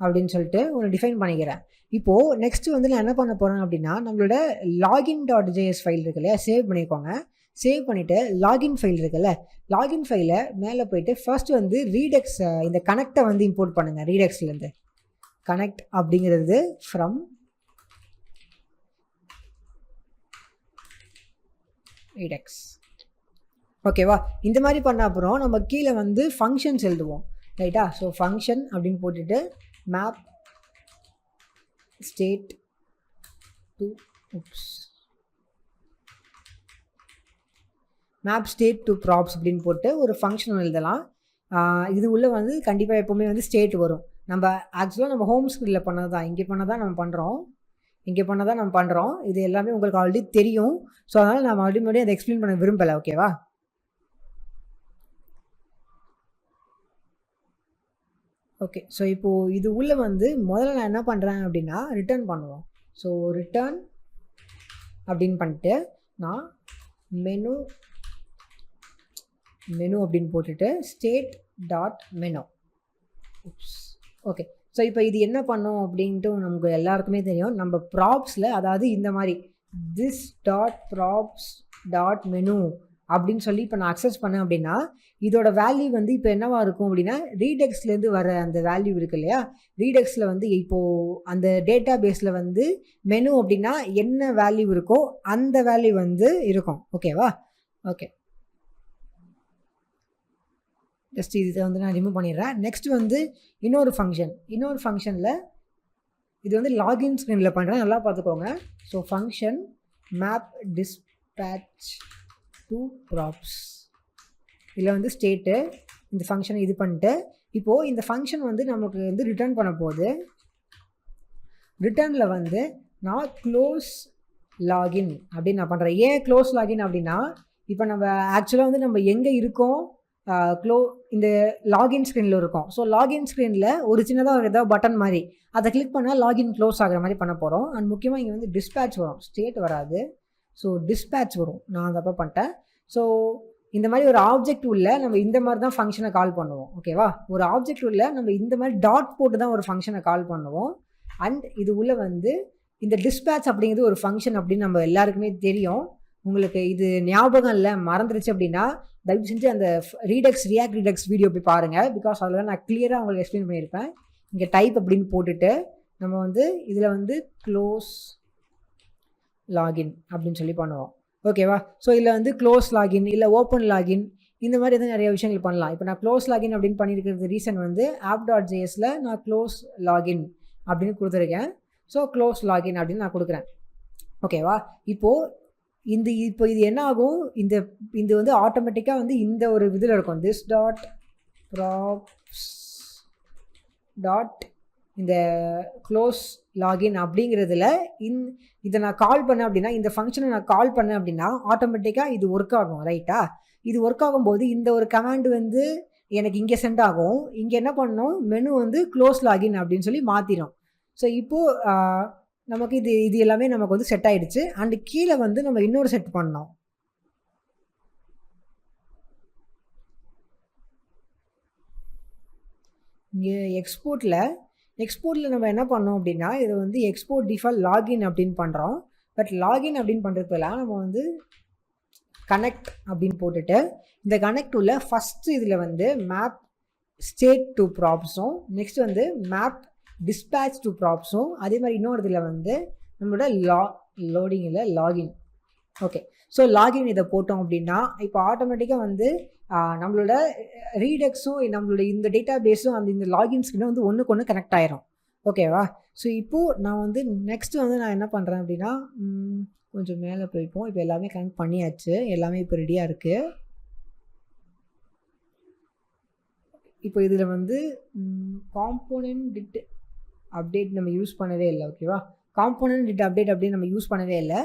அப்படின்னு சொல்லிட்டு ஒன்று டிஃபைன் பண்ணிக்கிறேன். இப்போது நெக்ஸ்ட்டு வந்து நான் என்ன பண்ண போகிறேன் அப்படின்னா, நம்மளோட login.js ஃபைல் இருக்கு இல்லையா, சேவ் பண்ணிக்கோங்க. சேவ் பண்ணிவிட்டு லாகின் ஃபைல் இருக்குல்ல, லாகின் ஃபைலை மேலே போய்ட்டு ஃபர்ஸ்ட் வந்து ரீடெக்ஸ், இந்த கனெக்டை வந்து இம்போர்ட் பண்ணுங்கள். ரீடெக்ஸ்லேருந்து கனெக்ட் அப்படிங்கிறது ஃப்ரம் ரீடெக்ஸ். ஓகேவா? இந்த மாதிரி பண்ண அப்புறம் நம்ம கீழே வந்து ஃபங்க்ஷன்ஸ் எழுதுவோம், ரைட்டா? ஸோ ஃபங்க்ஷன் அப்படின்னு போட்டுட்டு map state to map state to props அப்படின்னு போட்டு ஒரு ஃபங்க்ஷன் எழுதலாம். இது உள்ளே வந்து கண்டிப்பாக எப்போவுமே வந்து ஸ்டேட் வரும். நம்ம ஆக்சுவலாக நம்ம ஹோம் ஸ்க்ரீனில் பண்ணது தான், இங்கே நம்ம பண்ணுறோம். இது எல்லாமே உங்களுக்கு ஆல்ரெடி தெரியும். ஸோ அதனால் நான் மறுபடியும் அதை எக்ஸ்பிளைன் பண்ண விரும்பலை. ஓகேவா? ஓகே, ஸோ இப்போது இது உள்ளே வந்து முதல்ல நான் என்ன பண்ணுறேன் அப்படின்னா ரிட்டர்ன் பண்ணுவோம். ஸோ ரிட்டர்ன் அப்படின்னு பண்ணிட்டு நான் மெனு அப்படின்னு போட்டுட்டு state dot menu. Okay, so இப்போ இது என்ன பண்ணோம் அப்படின்ட்டு நமக்கு எல்லாருக்குமே தெரியும். நம்ம ப்ராப்ஸில், அதாவது இந்த மாதிரி this dot props dot menu அப்படின்னு சொல்லி இப்போ நான் அக்சஸ் பண்ணேன் அப்படின்னா இதோட வேல்யூ வந்து இப்போ என்னவா இருக்கும் அப்படின்னா ரீடெக்ஸ்லேருந்து வர அந்த வேல்யூ இருக்கு இல்லையா, ரீடெக்ஸில் வந்து இப்போது அந்த டேட்டா பேஸில் வந்து மெனு அப்படின்னா என்ன வேல்யூ இருக்கோ அந்த வேல்யூ வந்து இருக்கும். ஓகேவா? ஓகே, ஜஸ்ட் இதை வந்து நான் ரிமூவ் பண்ணிடுறேன். நெக்ஸ்ட் வந்து இன்னொரு ஃபங்க்ஷனில் இது வந்து லாகின் ஸ்க்ரீனில் பண்ணுறேன், நல்லா பார்த்துக்கோங்க. So function map dispatch to props, இதில் வந்து ஸ்டேட்டு இந்த ஃபங்க்ஷனை இது பண்ணிட்டு இப்போது இந்த ஃபங்க்ஷன் வந்து நமக்கு வந்து ரிட்டர்ன் பண்ண போகுது. ரிட்டர்னில் வந்து நான் க்ளோஸ் லாகின் அப்படின்னு நான் பண்ணுறேன். ஏன் க்ளோஸ் லாகின் அப்படின்னா இப்போ நம்ம ஆக்சுவலாக வந்து நம்ம எங்கே இருக்கோம், இந்த லாகின் ஸ்க்ரீனில் இருக்கும். ஸோ லாகின் ஸ்க்ரீனில் ஒரு சின்னதாக ஒரு ஏதாவது பட்டன் மாதிரி அதை கிளிக் பண்ணால் லாகின் க்ளோஸ் ஆகிற மாதிரி பண்ண போகிறோம். அண்ட் முக்கியமாக இங்கே வந்து டிஸ்பேட்ச் வரும், ஸ்டேட் வராது. ஸோ டிஸ்பேட்ச் வரும், நான் தப்பாக பண்ணிட்டேன். ஸோ இந்த மாதிரி ஒரு ஆப்ஜெக்ட் உள்ள நம்ம இந்த மாதிரி தான் ஃபங்க்ஷனை கால் பண்ணுவோம். ஓகேவா? ஒரு ஆப்ஜெக்ட் உள்ள நம்ம இந்த மாதிரி டாட் போட்டு தான் ஒரு ஃபங்க்ஷனை கால் பண்ணுவோம். அண்ட் இது உள்ள வந்து இந்த டிஸ்பேட்ச் அப்படிங்கிறது ஒரு ஃபங்க்ஷன் அப்படின்னு நம்ம எல்லாருக்குமே தெரியும். உங்களுக்கு இது ஞாபகம் இல்லை, மறந்துருச்சு அப்படின்னா தயவு செஞ்சு அந்த ரியாக்ட் ரீடெக்ஸ் வீடியோ போய் பாருங்கள். பிகாஸ் அதில் தான் நான் கிளியராக உங்களுக்கு எக்ஸ்பிளைன் பண்ணியிருப்பேன். இங்கே டைப் அப்படின்னு போட்டுட்டு நம்ம வந்து இதில் வந்து க்ளோஸ் லாகின் அப்படின்னு சொல்லி பண்ணுவோம். ஓகேவா? ஸோ இதில் வந்து க்ளோஸ் லாகின் இல்லை ஓப்பன் லாகின் இந்த மாதிரி எதுவும் நிறைய விஷயங்கள் பண்ணலாம். இப்போ நான் க்ளோஸ் லாகின் அப்படின்னு பண்ணியிருக்கிறது ரீசன் வந்து app.jsல நான் க்ளோஸ் லாகின் அப்படின்னு கொடுத்துருக்கேன். ஸோ க்ளோஸ் லாகின் அப்படின்னு நான் கொடுக்குறேன். ஓகேவா? இப்போ இது என்ன ஆகும், இந்த வந்து ஆட்டோமேட்டிக்காக வந்து இந்த ஒரு இதில் இருக்கும், this டாட் ப்ராப்ஸ் டாட் இந்த க்ளோஸ் லாகின் அப்படிங்கிறதுல இதை நான் கால் பண்ணேன் அப்படின்னா, இந்த ஃபங்க்ஷனை நான் கால் பண்ணேன் அப்படின்னா ஆட்டோமேட்டிக்காக இது ஒர்க் ஆகும். ரைட்டா? இது ஒர்க் ஆகும்போது இந்த ஒரு கமாண்ட் வந்து எனக்கு இங்கே சென்ட் ஆகும். இங்கே என்ன பண்ணணும், மெனு வந்து க்ளோஸ் லாகின் அப்படின்னு சொல்லி மாற்றிடும். ஸோ இப்போது நமக்கு இது எல்லாமே நமக்கு வந்து செட் ஆகிடுச்சு. அண்டு கீழே வந்து நம்ம இன்னொரு செட் பண்ணோம். இங்கே எக்ஸ்போர்ட்டில் நம்ம என்ன பண்ணோம் அப்படின்னா இதை வந்து எக்ஸ்போர்ட் டிஃபால்ட் லாகின் அப்படின்னு பண்ணுறோம். பட் லாகின் அப்படின்னு பண்ணுறதுலாம் நம்ம வந்து கனெக்ட் அப்படின்னு போட்டுட்டு இந்த கனெக்ட் உள்ள ஃபஸ்ட்டு இதில் வந்து மேப் ஸ்டேட் டு ப்ராப்ஸும் நெக்ஸ்ட் வந்து மேப் டிஸ்பேட்ச் டு ப்ராப்ஸும் அதே மாதிரி இன்னொரு இதில் வந்து நம்மளோட லோடிங்கில் லாகின். ஓகே, ஸோ லாகின் இதை போட்டோம் அப்படின்னா இப்போ ஆட்டோமேட்டிக்காக வந்து நம்மளோட ரீடெக்ஸும் நம்மளோட இந்த டேட்டா பேஸும் இந்த லாகின் ஸ்கிரீனும் வந்து ஒன்றுக்கு ஒன்று கனெக்ட் ஆயிரும். ஓகேவா? ஸோ இப்போது நான் வந்து நெக்ஸ்ட்டு வந்து நான் என்ன பண்ணுறேன் அப்படின்னா கொஞ்சம் மேலே போய்ப்போம். இப்போ எல்லாமே கனெக்ட் பண்ணியாச்சு, எல்லாமே இப்போ ரெடியாக இருக்குது. இப்போ இதில் வந்து காம்போனன்ட் டிட் அப்டேட் நம்ம யூஸ் பண்ணவே இல்லை. ஓகேவா? காம்போனன்ட் டிட் அப்டேட் அப்படின்னு நம்ம யூஸ் பண்ணவே இல்லை.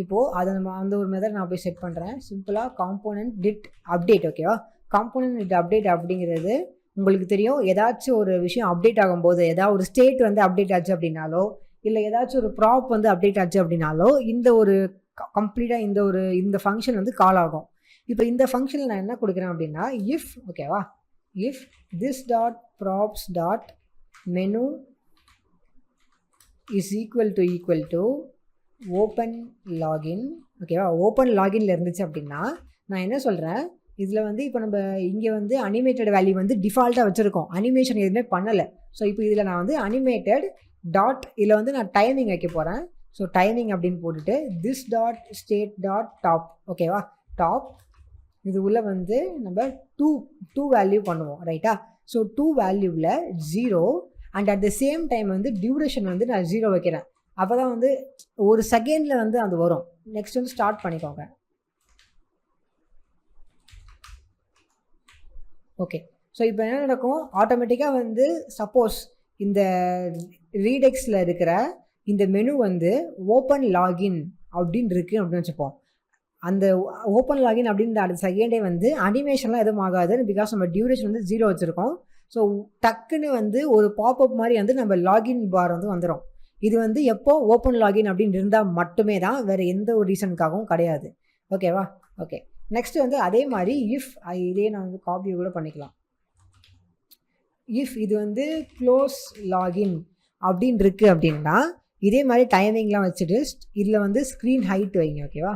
இப்போது அதை நம்ம அந்த ஒரு மெத்தட் நான் போய் செட் பண்ணுறேன். சிம்பிளாக காம்போனன்ட் டிட் அப்டேட். ஓகேவா? காம்போனன்ட் டிட் அப்டேட் அப்படிங்கிறது உங்களுக்கு தெரியும், ஏதாச்சும் ஒரு விஷயம் அப்டேட் ஆகும்போது ஏதாவது ஒரு ஸ்டேட் வந்து அப்டேட் ஆச்சு அப்படின்னாலோ இல்லை ஏதாச்சும் ஒரு ப்ராப் வந்து அப்டேட் ஆச்சு அப்படின்னாலோ இந்த ஒரு கம்ப்ளீட்டாக இந்த ஃபங்க்ஷன் வந்து கால் ஆகும். இப்போ இந்த ஃபங்க்ஷனில் நான் என்ன கொடுக்குறேன் அப்படின்னா இஃப், ஓகேவா, if this dot props dot menu is equal to open login. ஓகேவா? ஓப்பன் லாகின்ல இருந்துச்சு அப்படின்னா நான் என்ன சொல்கிறேன், இதில் வந்து இப்போ நம்ம இங்கே வந்து அனிமேட்டட் வேல்யூ வந்து டிஃபால்ட்டாக வச்சுருக்கோம், அனிமேஷன் எதுவுமே பண்ணலை. ஸோ இப்போ இதில் நான் வந்து அனிமேட்டட் டாட் இதில் வந்து நான் டைமிங் வைக்க போகிறேன். ஸோ டைமிங் அப்படின்னு போட்டுட்டு this dot state dot top. ஓகேவா? டாப் இது உள்ள வந்து நம்ம டூ வேல்யூ பண்ணுவோம். ரைட்டா? ஸோ 2 வேல்யூவில் 0 and at the same time வந்து டியூரேஷன் வந்து நான் 0 வைக்கிறேன். அப்போ தான் வந்து ஒரு செகண்டில் வந்து அது வரும். நெக்ஸ்ட் வந்து ஸ்டார்ட் பண்ணிக்கோங்க. ஓகே, ஸோ இப்போ என்ன நடக்கும், ஆட்டோமேட்டிக்காக வந்து சப்போஸ் இந்த ரீடெக்ஸில் இருக்கிற இந்த மெனு வந்து ஓப்பன் லாகின் அப்படின்னு இருக்குது அப்படின்னு வச்சுப்போம். அந்த ஓப்பன் லாகின் அப்படின்ற அடுத்த செகண்டே வந்து அனிமேஷன்லாம் எதுவும் ஆகாது. பிகாஸ் நம்ம டியூரேஷன் வந்து 0 வச்சுருக்கோம். ஸோ டக்குன்னு வந்து ஒரு பாப்அப் மாதிரி வந்து நம்ம லாகின் பார் வந்து வந்துடும். இது வந்து எப்போ ஓப்பன் லாகின் அப்படின்னு இருந்தால் மட்டுமே தான், வேறு எந்த ஒரு ரீசனுக்காகவும் கிடையாது. ஓகேவா? ஓகே, நெக்ஸ்ட் வந்து அதே மாதிரி இஃப் இதே நான் வந்து காப்பி கூட பண்ணிக்கலாம். இஃப் இது வந்து க்ளோஸ் லாகின் அப்படின்னு இருக்குது அப்படின்னா இதே மாதிரி டைமிங்லாம் வச்சுட்டு இதில் வந்து ஸ்க்ரீன் ஹைட் வைங்க. ஓகேவா?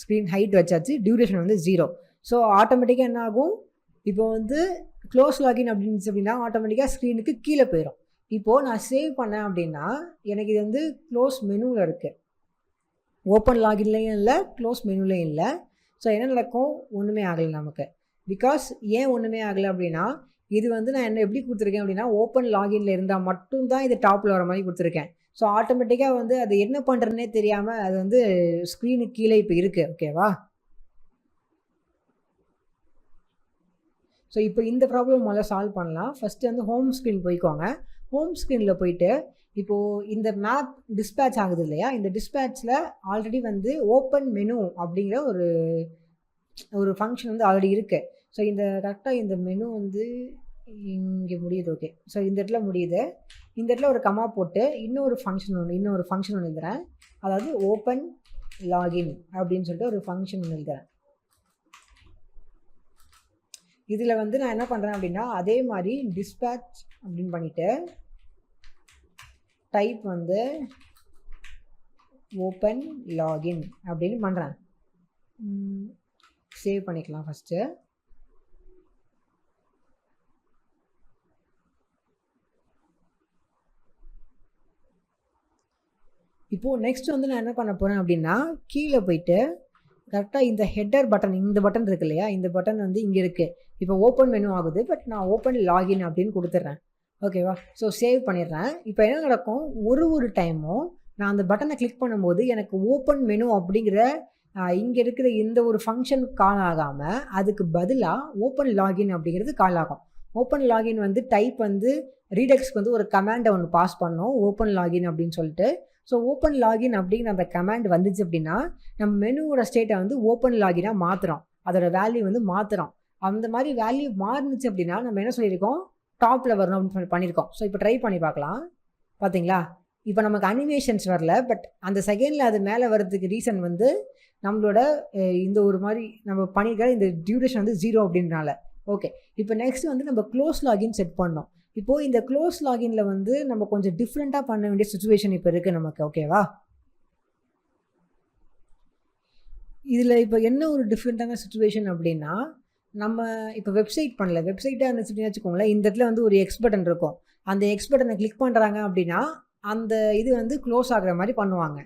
ஸ்க்ரீன் ஹைட் வச்சாச்சு, டியூரேஷன் வந்து 0. ஸோ ஆட்டோமேட்டிக்காக என்ன ஆகும், இப்போ வந்து க்ளோஸ் லாகின் அப்படின்னு அப்படின்னா ஆட்டோமேட்டிக்காக ஸ்க்ரீனுக்கு கீழே போயிடும். இப்போது நான் சேவ் பண்ணேன் அப்படின்னா எனக்கு இது வந்து க்ளோஸ் மெனுவில் இருக்குது, ஓப்பன் லாகின்லேயும் இல்லை, க்ளோஸ் மெனுலேயும் இல்லை. ஸோ என்ன நடக்கும், ஒன்றுமே ஆகலை நமக்கு. பிகாஸ் ஏன் ஒன்றுமே ஆகலை அப்படின்னா, இது வந்து நான் என்ன எப்படி கொடுத்துருக்கேன் அப்படின்னா, ஓப்பன் லாகின்ல இருந்தால் மட்டும்தான் இது டாப்பில் வர மாதிரி கொடுத்துருக்கேன். ஸோ ஆட்டோமேட்டிக்காக வந்து அது என்ன பண்ணுறதுனே தெரியாமல் அது வந்து ஸ்க்ரீனுக்கு கீழே இப்போ இருக்குது. ஓகேவா? ஸோ இப்போ இந்த ப்ராப்ளம் முதல்ல சால்வ் பண்ணலாம். ஃபஸ்ட்டு வந்து ஹோம் ஸ்க்ரீன் போய்க்கோங்க. ஹோம் ஸ்க்ரீனில் போயிட்டு இப்போது இந்த மேப் டிஸ்பேட்ச் ஆகுது இல்லையா, இந்த டிஸ்பேட்சில் ஆல்ரெடி வந்து ஓப்பன் மெனு அப்படிங்கிற ஒரு ஃபங்க்ஷன் வந்து ஆல்ரெடி இருக்குது. ஸோ இந்த கரெக்டாக இந்த மெனு வந்து இங்கே முடியுது. ஓகே, ஸோ இந்த இடத்துல முடியுது. இந்த இடத்துல ஒரு கமா போட்டு இன்னொரு ஃபங்க்ஷன் ஒன்று எழுதுகிறேன். அதாவது ஓப்பன் லாகின் அப்படின்னு சொல்லிட்டு ஒரு ஃபங்க்ஷன் ஒன்று எழுதுகிறேன். இதில் வந்து நான் என்ன பண்ணுறேன் அப்படின்னா, அதே மாதிரி டிஸ்பேட்ச் அப்படின்னு பண்ணிவிட்டு டைப் வந்து ஓப்பன் லாகின் அப்படின்னு பண்ணுறேன். சேவ் பண்ணிக்கலாம் ஃபஸ்ட்டு. இப்போது நெக்ஸ்ட் வந்து நான் என்ன பண்ண போகிறேன் அப்படின்னா, கீழே போயிட்டு கரெக்டாக இந்த ஹெட்டர் பட்டன், இந்த பட்டன் இருக்கு இல்லையா, இந்த பட்டன் வந்து இங்கே இருக்குது. இப்போ ஓப்பன் மெனு ஆகுது, பட் நான் ஓப்பன் லாகின் அப்படின்னு கொடுத்துட்றேன். ஓகேவா? ஸோ சேவ் பண்ணிடுறேன். இப்போ என்ன நடக்கும், ஒரு டைமும் நான் அந்த பட்டனை கிளிக் பண்ணும்போது எனக்கு ஓப்பன் மெனு அப்படிங்கிற இங்கே இருக்கிற இந்த ஒரு ஃபங்க்ஷன் கால் ஆகாமல் அதுக்கு பதிலாக ஓப்பன் லாகின் அப்படிங்கிறது கால் ஆகும். ஓப்பன் லாகின் வந்து டைப் வந்து ரீடெக்ஸ்க்கு வந்து ஒரு கமாண்டை ஒன்று பாஸ் பண்ணோம், ஓப்பன் லாகின் அப்படின்னு சொல்லிட்டு. ஸோ ஓப்பன் லாகின் அப்படிங்கிற அந்த கமாண்ட் வந்துச்சு அப்படின்னா நம்ம மெனுவோட ஸ்டேட்டை வந்து ஓப்பன் லாகினாக மாற்றுறோம், அதோட வேல்யூ வந்து மாற்றுறோம். அந்த மாதிரி வேல்யூ மாறுனுச்சு அப்படின்னா நம்ம என்ன சொல்லியிருக்கோம், டாப்பில் வரணும் அப்படின்னு பண்ணியிருக்கோம். ஸோ இப்போ ட்ரை பண்ணி பார்க்கலாம். பார்த்தீங்களா, இப்போ நமக்கு அனிமேஷன்ஸ் வரல, பட் அந்த செகண்டில் அது மேலே வர்றதுக்கு ரீசன் வந்து நம்மளோட இந்த ஒரு மாதிரி நம்ம பண்ணியிருக்கிற இந்த டியூரேஷன் வந்து 0 அப்படின்றனால. ஓகே, இப்போ நெக்ஸ்ட் வந்து நம்ம க்ளோஸ் லாகின் செட் பண்ணோம். இப்போது இந்த க்ளோஸ் லாகினில் வந்து நம்ம கொஞ்சம் டிஃப்ரெண்ட்டாக பண்ண வேண்டிய சுச்சுவேஷன் இப்போ இருக்குது நமக்கு. ஓகேவா? இதில் இப்போ என்ன ஒரு டிஃப்ரெண்ட்டான சுச்சுவேஷன் அப்படின்னா, நம்ம இப்போ வெப்சைட் பண்ணல, வெப்சைட்டாக இருந்துச்சு அப்படின்னு வச்சுக்கோங்களேன், இந்த இடத்துல வந்து ஒரு எக்ஸ் பட்டன் இருக்கும். அந்த எக்ஸ் பட்டனை கிளிக் பண்ணுறாங்க அப்படின்னா அந்த இது வந்து க்ளோஸ் ஆகிற மாதிரி பண்ணுவாங்க.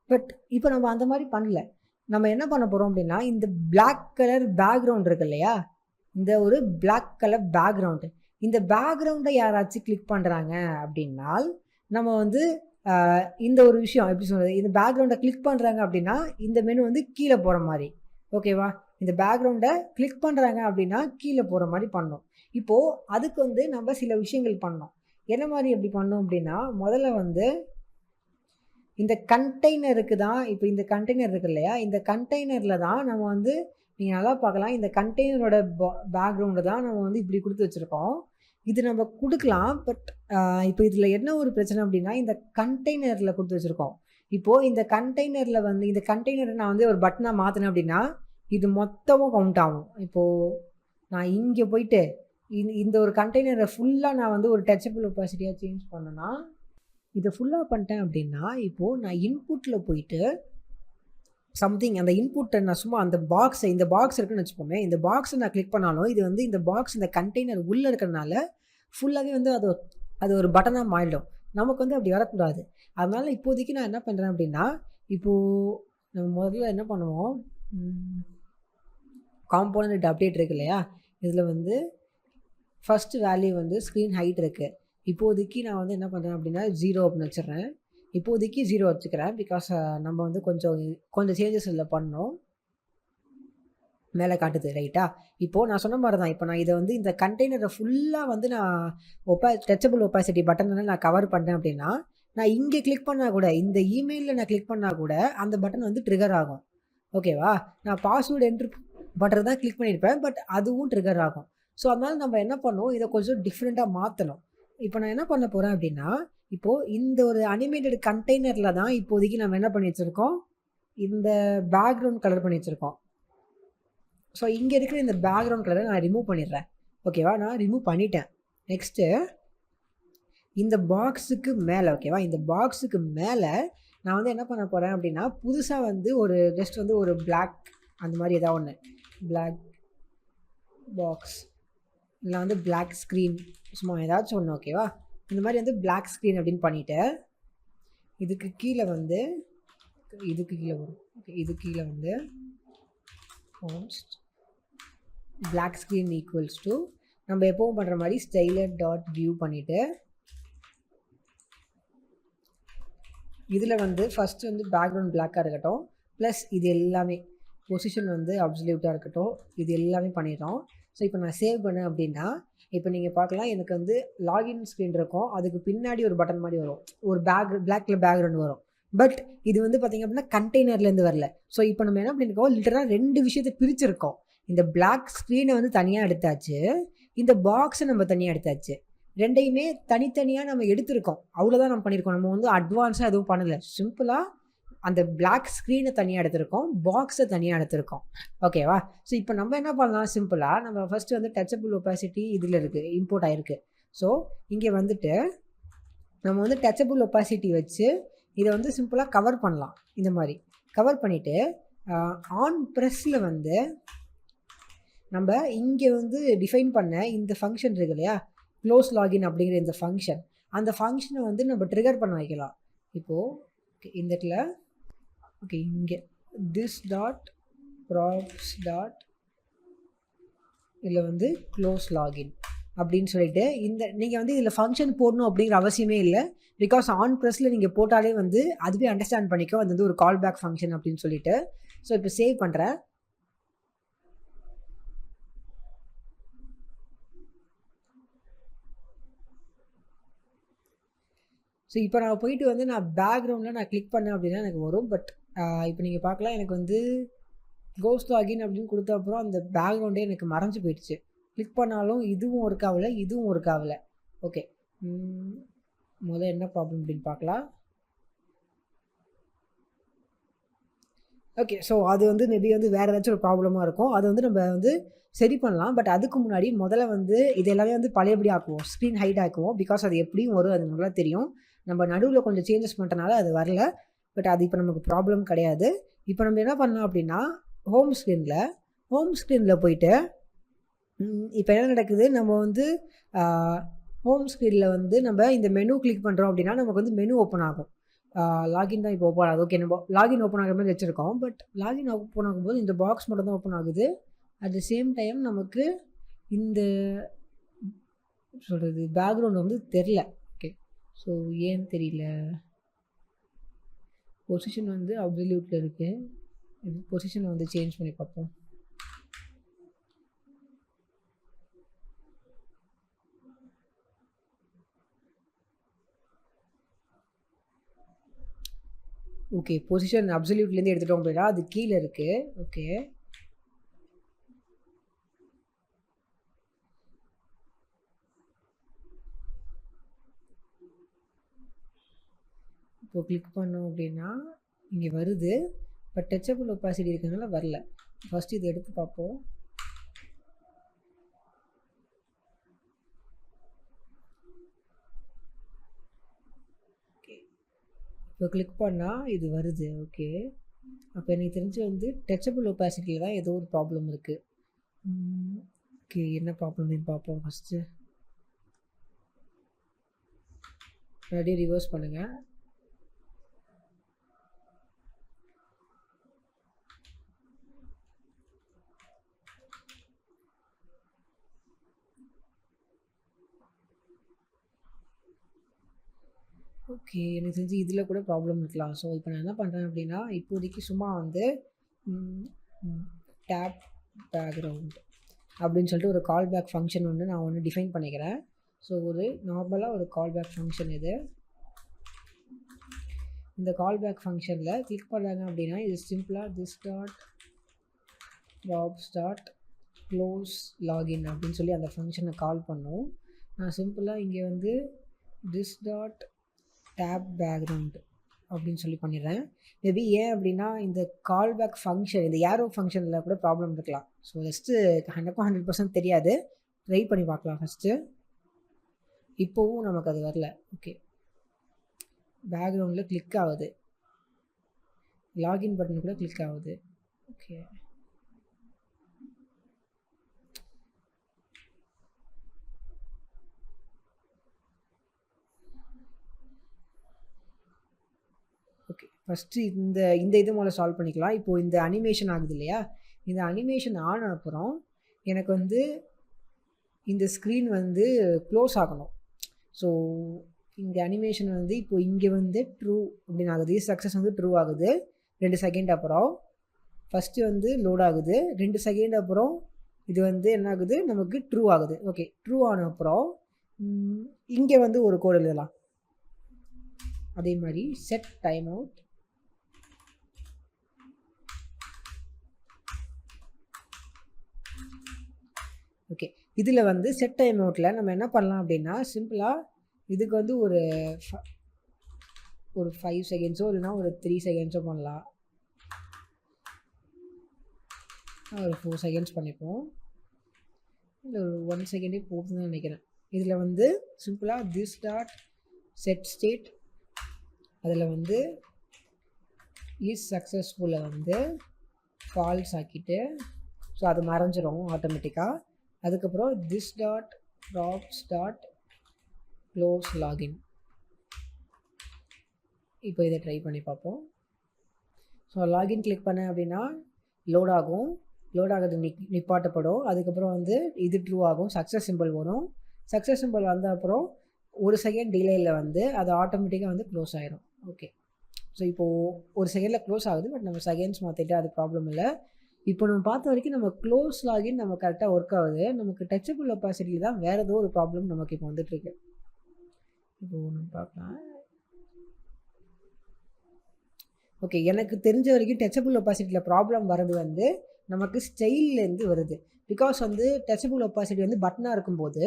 பட் இப்போ நம்ம அந்த மாதிரி பண்ணல. நம்ம என்ன பண்ண போகிறோம் அப்படின்னா, இந்த பிளாக் கலர் பேக்ரவுண்ட் இருக்கு இல்லையா, இந்த ஒரு பிளாக் கலர் பேக்ரவுண்டு, இந்த பேக்ரவுண்டை யாராச்சும் கிளிக் பண்ணுறாங்க அப்படின்னால் நம்ம வந்து இந்த ஒரு விஷயம் எப்படி சொல்கிறது, இந்த பேக்ரவுண்டை கிளிக் பண்ணுறாங்க அப்படின்னா இந்த மெனு வந்து கீழே போகிற மாதிரி. ஓகேவா? இந்த பேக்ரவுண்டை கிளிக் பண்ணுறாங்க அப்படின்னா கீழே போகிற மாதிரி பண்ணோம். இப்போது அதுக்கு வந்து நம்ம சில விஷயங்கள் பண்ணோம். என்ன மாதிரி எப்படி பண்ணோம் அப்படின்னா, முதல்ல வந்து இந்த கண்டெய்னருக்கு தான், இப்போ இந்த கண்டெய்னர் இருக்கு இல்லையா, இந்த கண்டெய்னரில் தான் நம்ம வந்து நீங்கள் நல்லா பார்க்கலாம், இந்த கண்டெய்னரோட பேக்ரவுண்டை தான் நம்ம வந்து இப்படி கொடுத்து வச்சுருக்கோம். இது நம்ம கொடுக்கலாம், பட் இப்போ இதில் என்ன ஒரு பிரச்சனை அப்படின்னா, இந்த கண்டெய்னரில் கொடுத்து வச்சுருக்கோம். இப்போது இந்த கண்டெய்னரில் வந்து இந்த கண்டெய்னரை நான் வந்து ஒரு பட்டனாக மாற்றினேன் அப்படின்னா இது மொத்தமும் கவுண்ட் ஆகும். இப்போது நான் இங்கே போயிட்டு இந்த ஒரு கண்டெய்னரை ஃபுல்லாக நான் வந்து ஒரு டச்சபிள் ஒப்பாசிட்டியாக சேஞ்ச் பண்ணேன்னா, இதை ஃபுல்லாக பண்ணிட்டேன் அப்படின்னா, இப்போது நான் இன்புட்டில் போயிட்டு சம்திங் அந்த இன்புட்டை நான் சும்மா அந்த இந்த பாக்ஸ் இருக்குன்னு வச்சுப்போமே, இந்த பாக்ஸை நான் கிளிக் பண்ணாலும் இது வந்து இந்த பாக்ஸ் இந்த கண்டெய்னர் உள்ளே இருக்கிறதுனால ஃபுல்லாகவே வந்து அது ஒரு பட்டனாக மாறிடும். நமக்கு வந்து அப்படி வரக்கூடாது. அதனால் இப்போதைக்கு நான் என்ன பண்ணுறேன் அப்படின்னா, இப்போது நம்ம முதல்ல என்ன பண்ணுவோம், காம்போனன்ட் அப்டேட் இருக்கு இல்லையா, இதில் வந்து ஃபஸ்ட்டு வேல்யூ வந்து ஸ்க்ரீன் ஹைட் இருக்குது. இப்போதைக்கு நான் வந்து என்ன பண்ணுறேன் அப்படின்னா 0 அப்படின்னு வச்சிடுறேன். இப்போதைக்கு 0 வச்சுக்கிறேன். பிகாஸ் நம்ம வந்து கொஞ்சம் சேஞ்சஸ் இதில் பண்ணோம், மேலே காட்டுது ரைட்டா. இப்போது நான் சொன்ன மாதிரி தான், இப்போ நான் இதை வந்து இந்த கண்டெய்னரை ஃபுல்லாக வந்து நான் டச்சபிள் ஒப்பாசிட்டி பட்டனில் நான் கவர் பண்ணேன் அப்படின்னா, நான் இங்கே கிளிக் பண்ணால் கூட, இந்த இமெயிலில் நான் கிளிக் பண்ணால் கூட அந்த பட்டன் வந்து ட்ரிகர் ஆகும். ஓகேவா? நான் பாஸ்வேர்டு என்ட்ரு பட்டன் தான் கிளிக் பண்ணியிருப்பேன், பட் அதுவும் ட்ரிகர் ஆகும். ஸோ அதனால் நம்ம என்ன பண்ணோம், இதை கொஞ்சம் டிஃப்ரெண்ட்டாக மாற்றணும். இப்போ நான் என்ன பண்ண போகிறேன் அப்படின்னா, இப்போது இந்த ஒரு அனிமேட்டட் கண்டெய்னரில் தான் இப்போதைக்கு நம்ம என்ன பண்ணி வச்சுருக்கோம், இந்த பேக்ரவுண்ட் கலர் பண்ணி வச்சுருக்கோம். ஸோ இங்கே இருக்கிற இந்த பேக்ரவுண்ட் கலரை நான் ரிமூவ் பண்ணிடுறேன். ஓகேவா? நான் ரிமூவ் பண்ணிட்டேன். நெக்ஸ்ட்டு இந்த பாக்ஸுக்கு மேலே, ஓகேவா, இந்த பாக்ஸுக்கு மேலே நான் வந்து என்ன பண்ண போகிறேன் அப்படின்னா புதுசாக வந்து ஒரு ஜஸ்ட் வந்து ஒரு பிளாக் அந்த மாதிரி ஏதாவது ஒன்று பிளாக் பாக்ஸ் இல்லை வந்து பிளாக் ஸ்க்ரீன் சும்மா ஏதாச்சும் ஒன்று ஓகேவா. இந்த மாதிரி வந்து பிளாக் ஸ்க்ரீன் அப்படின்னு பண்ணிவிட்டு இதுக்கு கீழே வந்து இதுக்கு கீழே வரும். ஓகே, இது கீழே வந்து பிளாக் ஸ்க்ரீன் ஈக்குவல்ஸ் டு நம்ம எப்பவும் பண்ணுற மாதிரி ஸ்டைலர் டாட் வியூ பண்ணிவிட்டு இதில் வந்து ஃபஸ்ட்டு வந்து பேக்ரவுண்ட் பிளாக்காக இருக்கட்டும், ப்ளஸ் இது எல்லாமே பொசிஷன் வந்து அப்சல்யூட்டாக இருக்கட்டும், இது எல்லாமே பண்ணிடுறோம். ஸோ இப்போ நான் சேவ் பண்ணேன் அப்படின்னா இப்போ நீங்கள் பார்க்கலாம் எனக்கு வந்து லாகின் ஸ்க்ரீன் இருக்கும், அதுக்கு பின்னாடி ஒரு பட்டன் மாதிரி வரும், ஒரு பிளாக்ல பேக்ரவுண்ட் வரும். பட் இது வந்து பார்த்திங்க அப்படின்னா கண்டெய்னர்லேருந்து வரல. ஸோ இப்போ நம்ம என்ன பண்ணியிருக்கோம், லிட்டராக 2 விஷயத்தை பிரிச்சிருக்கோம். இந்த பிளாக் ஸ்க்ரீனை வந்து தனியாக எடுத்தாச்சு, இந்த பாக்ஸை நம்ம தனியாக எடுத்தாச்சு. 2யுமே தனித்தனியாக நம்ம எடுத்திருக்கோம். அவ்வளோதான் நம்ம பண்ணியிருக்கோம். நம்ம வந்து அட்வான்ஸாக எதுவும் பண்ணலை. சிம்பிளாக அந்த பிளாக் ஸ்க்ரீனை தனியாக எடுத்திருக்கோம், பாக்ஸை தனியாக எடுத்திருக்கோம். ஓகேவா. ஸோ இப்போ நம்ம என்ன பண்ணலாம், சிம்பிளாக நம்ம ஃபஸ்ட்டு வந்து டச்சபிள் ஒப்பாசிட்டி இதில் இருக்குது, இம்போர்ட் ஆகிருக்கு. ஸோ இங்கே வந்துட்டு நம்ம வந்து டச்சபிள் ஒப்பாசிட்டி வச்சு இதை வந்து சிம்பிளாக கவர் பண்ணலாம். இந்த மாதிரி கவர் பண்ணிவிட்டு ஆன் ப்ரெஸ்ஸில் வந்து நம்ம இங்கே வந்து டிஃபைன் பண்ண இந்த ஃபங்க்ஷன் இருக்கு இல்லையா, க்ளோஸ் லாகின் அப்படிங்கிற இந்த ஃபங்க்ஷன், அந்த ஃபங்க்ஷனை வந்து நம்ம ட்ரிகர் பண்ண வைக்கலாம். இப்போது இந்த இடத்துல ஓகே இங்கே திஸ் டாட் ப்ராப்ஸ் டாட் இதில் வந்து க்ளோஸ் லாகின் அப்படின்னு சொல்லிட்டு இந்த நீங்கள் வந்து இதில் ஃபங்க்ஷன் போடணும் அப்படிங்கிற அவசியமே இல்லை. பிகாஸ் ஆன் ப்ரெஸ்ஸில் நீங்கள் போட்டாலே வந்து அதுவே அண்டர்ஸ்டாண்ட் பண்ணிக்கோ அது வந்து ஒரு கால் பேக் ஃபங்க்ஷன் அப்படின்னு சொல்லிட்டு. ஸோ இப்போ சேவ் பண்ணுறேன். ஸோ இப்போ நான் போயிட்டு வந்து நான் பேக்ரவுண்டில் நான் கிளிக் பண்ணேன் அப்படின்னா எனக்கு வரும். பட் இப்போ நீங்கள் பார்க்கலாம் எனக்கு வந்து க்ளோஸ் லாகின் அப்படின்னு கொடுத்த அப்புறம் அந்த பேக்ரவுண்டே எனக்கு மறைஞ்சு போயிடுச்சு. கிளிக் பண்ணாலும் இதுவும் ஒர்க் ஆகலை, இதுவும் ஒர்க் ஆகலை. ஓகே, முதல்ல என்ன ப்ராப்ளம் அப்படின்னு பார்க்கலாம். ஓகே, ஸோ அது வந்து மேபி வந்து வேறு ஏதாச்சும் ஒரு ப்ராப்ளமாக இருக்கும், அது வந்து நம்ம வந்து சரி பண்ணலாம். பட் அதுக்கு முன்னாடி முதல்ல வந்து இது எல்லாமே வந்து பழையபடி ஆக்குவோம், ஸ்க்ரீன் ஹைட் ஆக்குவோம். பிகாஸ் அது எப்படியும் வரும், அது நல்லா தெரியும். நம்ம நடுவில் கொஞ்சம் சேஞ்சஸ் பண்ணுறனால அது வரல. பட் அது இப்போ நமக்கு ப்ராப்ளம் கிடையாது. இப்போ நம்ம என்ன பண்ணலாம் அப்படின்னா ஹோம் ஸ்க்ரீனில் போயிட்டு இப்போ என்ன நடக்குது, நம்ம வந்து ஹோம் ஸ்க்ரீனில் வந்து நம்ம இந்த மெனு கிளிக் பண்ணுறோம் அப்படின்னா நமக்கு வந்து மெனு ஓப்பன் ஆகும். லாகின் தான் இப்போ ஓப்பன் ஆகுது. ஓகே, நம்ம லாகின் ஓப்பன் ஆகிற மாதிரி வச்சுருக்கோம். பட் லாகின் ஓப்பன் ஆகும்போது இந்த பாக்ஸ் மட்டும் தான் ஓப்பன் ஆகுது. அட் த சேம் டைம் நமக்கு இந்த சொல்கிறது பேக்ரவுண்ட் வந்து தெரில. ஓகே, ஸோ ஏன்னு தெரியல. பொசிஷன் வந்து அப்சல்யூட்டில் இருக்குது. பொசிஷனை வந்து சேஞ்ச் பண்ணி பார்ப்போம். ஓகே, பொசிஷன் அப்சல்யூட்லேருந்து எடுத்துட்டோம் அப்படின்னா அது கீழே இருக்குது. ஓகே, இப்போ கிளிக் பண்ணோம் அப்படின்னா இங்கே வருது. பட் டச்சபிள் ஒப்பாசிட்டி இருக்கிறதுனால வரல. ஃபஸ்ட்டு இதை எடுத்து பார்ப்போம். ஓகே, இப்போ கிளிக் பண்ணால் இது வருது. ஓகே, அப்போ எனக்கு தெரிஞ்சு வந்து டச்சபிள் ஒப்பாசிட்டியில் தான் ஏதோ ஒரு ப்ராப்ளம் இருக்குது. ஓகே, என்ன ப்ராப்ளம்னு பார்ப்போம். ஃபஸ்ட்டு மறுபடியும் ரிவர்ஸ் பண்ணுங்கள். ஓகே, எனக்கு தெரிஞ்சு இதில் கூட ப்ராப்ளம் இருக்கலாம். ஸோ இப்போ நான் என்ன பண்ணுறேன் அப்படின்னா இப்போதைக்கு சும்மா வந்து டேப் பேக்ரவுண்ட் அப்படின்னு சொல்லிட்டு ஒரு கால் பேக் ஃபங்க்ஷன் ஒன்று நான் ஒன்று டிஃபைன் பண்ணிக்கிறேன். ஸோ ஒரு நார்மலாக ஒரு கால் பேக் ஃபங்க்ஷன் இது. இந்த கால் பேக் ஃபங்க்ஷனில் கிளிக் பண்ணாங்க அப்படின்னா இது சிம்பிளாக this dot props dot close login அப்படின்னு சொல்லி அந்த ஃபங்க்ஷனை கால் பண்ணும். நான் சிம்பிளாக இங்கே வந்து திஸ் டாட் டேப் பேக்ரவுண்ட் அப்படின்னு சொல்லி பண்ணிடுறேன். மேபி ஏன் அப்படின்னா இந்த கால் பேக் ஃபங்க்ஷன் இந்த ஏரோ ஃபங்க்ஷனில் கூட ப்ராப்ளம் இருக்கலாம். ஸோ ஜஸ்ட்டு 100% தெரியாது, ட்ரை பண்ணி பார்க்கலாம் ஃபஸ்ட்டு. இப்போவும் நமக்கு அது வரல. ஓகே, பேக்ரவுண்டில் கிளிக் ஆகுது. லாகின் பட்டன் கூட கிளிக் ஆகுது. Okay, okay. ஃபஸ்ட்டு இந்த இது முதல்ல சால்வ் பண்ணிக்கலாம். இப்போது இந்த அனிமேஷன் ஆகுது இல்லையா, இந்த அனிமேஷன் ஆன அப்புறம் எனக்கு வந்து இந்த ஸ்க்ரீன் வந்து க்ளோஸ் ஆகணும். ஸோ இந்த அனிமேஷன் வந்து இப்போ இங்கே வந்து ட்ரூ அப்படின்னு ஆகுது. சக்ஸஸ் வந்து ட்ரூ ஆகுது 2 செகண்ட் அப்புறம். ஃபஸ்ட்டு வந்து லோட் ஆகுது, 2 செகண்ட் அப்புறம் இது வந்து என்ன ஆகுது, நமக்கு ட்ரூ ஆகுது. ஓகே, ட்ரூ ஆன அப்புறம் இங்கே வந்து ஒரு கோட் எழுதலாம். அதே மாதிரி செட் டைம் அவுட். ஓகே, இதில் வந்து செட் டைம் அவுட்டில் நம்ம என்ன பண்ணலாம் அப்படின்னா, சிம்பிளாக இதுக்கு வந்து ஒரு 5 செகண்ட்ஸோ இல்லைனா ஒரு 3 செகண்ட்ஸோ பண்ணலாம். ஒரு 4 செகண்ட்ஸ் பண்ணிப்போம், இல்லை ஒரு 1 செகண்டே போகுதுன்னு நினைக்கிறேன். இதில் வந்து சிம்பிளாக திஸ் டாட் செட் ஸ்டேட், அதில் வந்து இஸ் சக்ஸஸ்ஃபுல்லை வந்து ஃபால்ஸ் ஆக்கிட்டு, ஸோ அது மறைஞ்சிரும் ஆட்டோமேட்டிக்காக. அதுக்கப்புறம் this dot props dot close login. இப்போ இதை ட்ரை பண்ணி பார்ப்போம். ஸோ லாகின் கிளிக் பண்ணேன் அப்படின்னா லோட் ஆகும், லோட் ஆகுது நிப்பாட்டப்படும். அதுக்கப்புறம் வந்து இது ட்ரூ ஆகும், சக்ஸஸ் சிம்பிள் வரும். சக்ஸஸ் சிம்பிள் வந்த அப்புறம் 1 செகண்ட் டிலேயில் வந்து அது ஆட்டோமேட்டிக்காக வந்து க்ளோஸ் ஆகிரும். ஓகே, ஸோ இப்போது 1 செகண்டில் க்ளோஸ் ஆகுது, பட் நம்ம செகண்ட்ஸ் மாற்றிட்டு அது ப்ராப்ளம் இல்லை. இப்போ நம்ம பார்த்த வரைக்கும் நம்ம க்ளோஸ் லாகின் நம்ம கரெக்டாக ஒர்க் ஆகுது. நமக்கு டச்சபிள் ஒப்பாசிட்டியில் தான் வேறு ஏதோ ஒரு ப்ராப்ளம் நமக்கு இப்போ வந்துட்டுருக்கு. இப்போது நம்ம பார்க்கலாம். ஓகே, எனக்கு தெரிஞ்ச வரைக்கும் டச்சபிள் ஒப்பாசிட்டியில் ப்ராப்ளம் வர்றது வந்து நமக்கு ஸ்டைல்லேருந்து வருது. பிகாஸ் வந்து டச்சபிள் ஒப்பாசிட்டி வந்து பட்டனாக இருக்கும்போது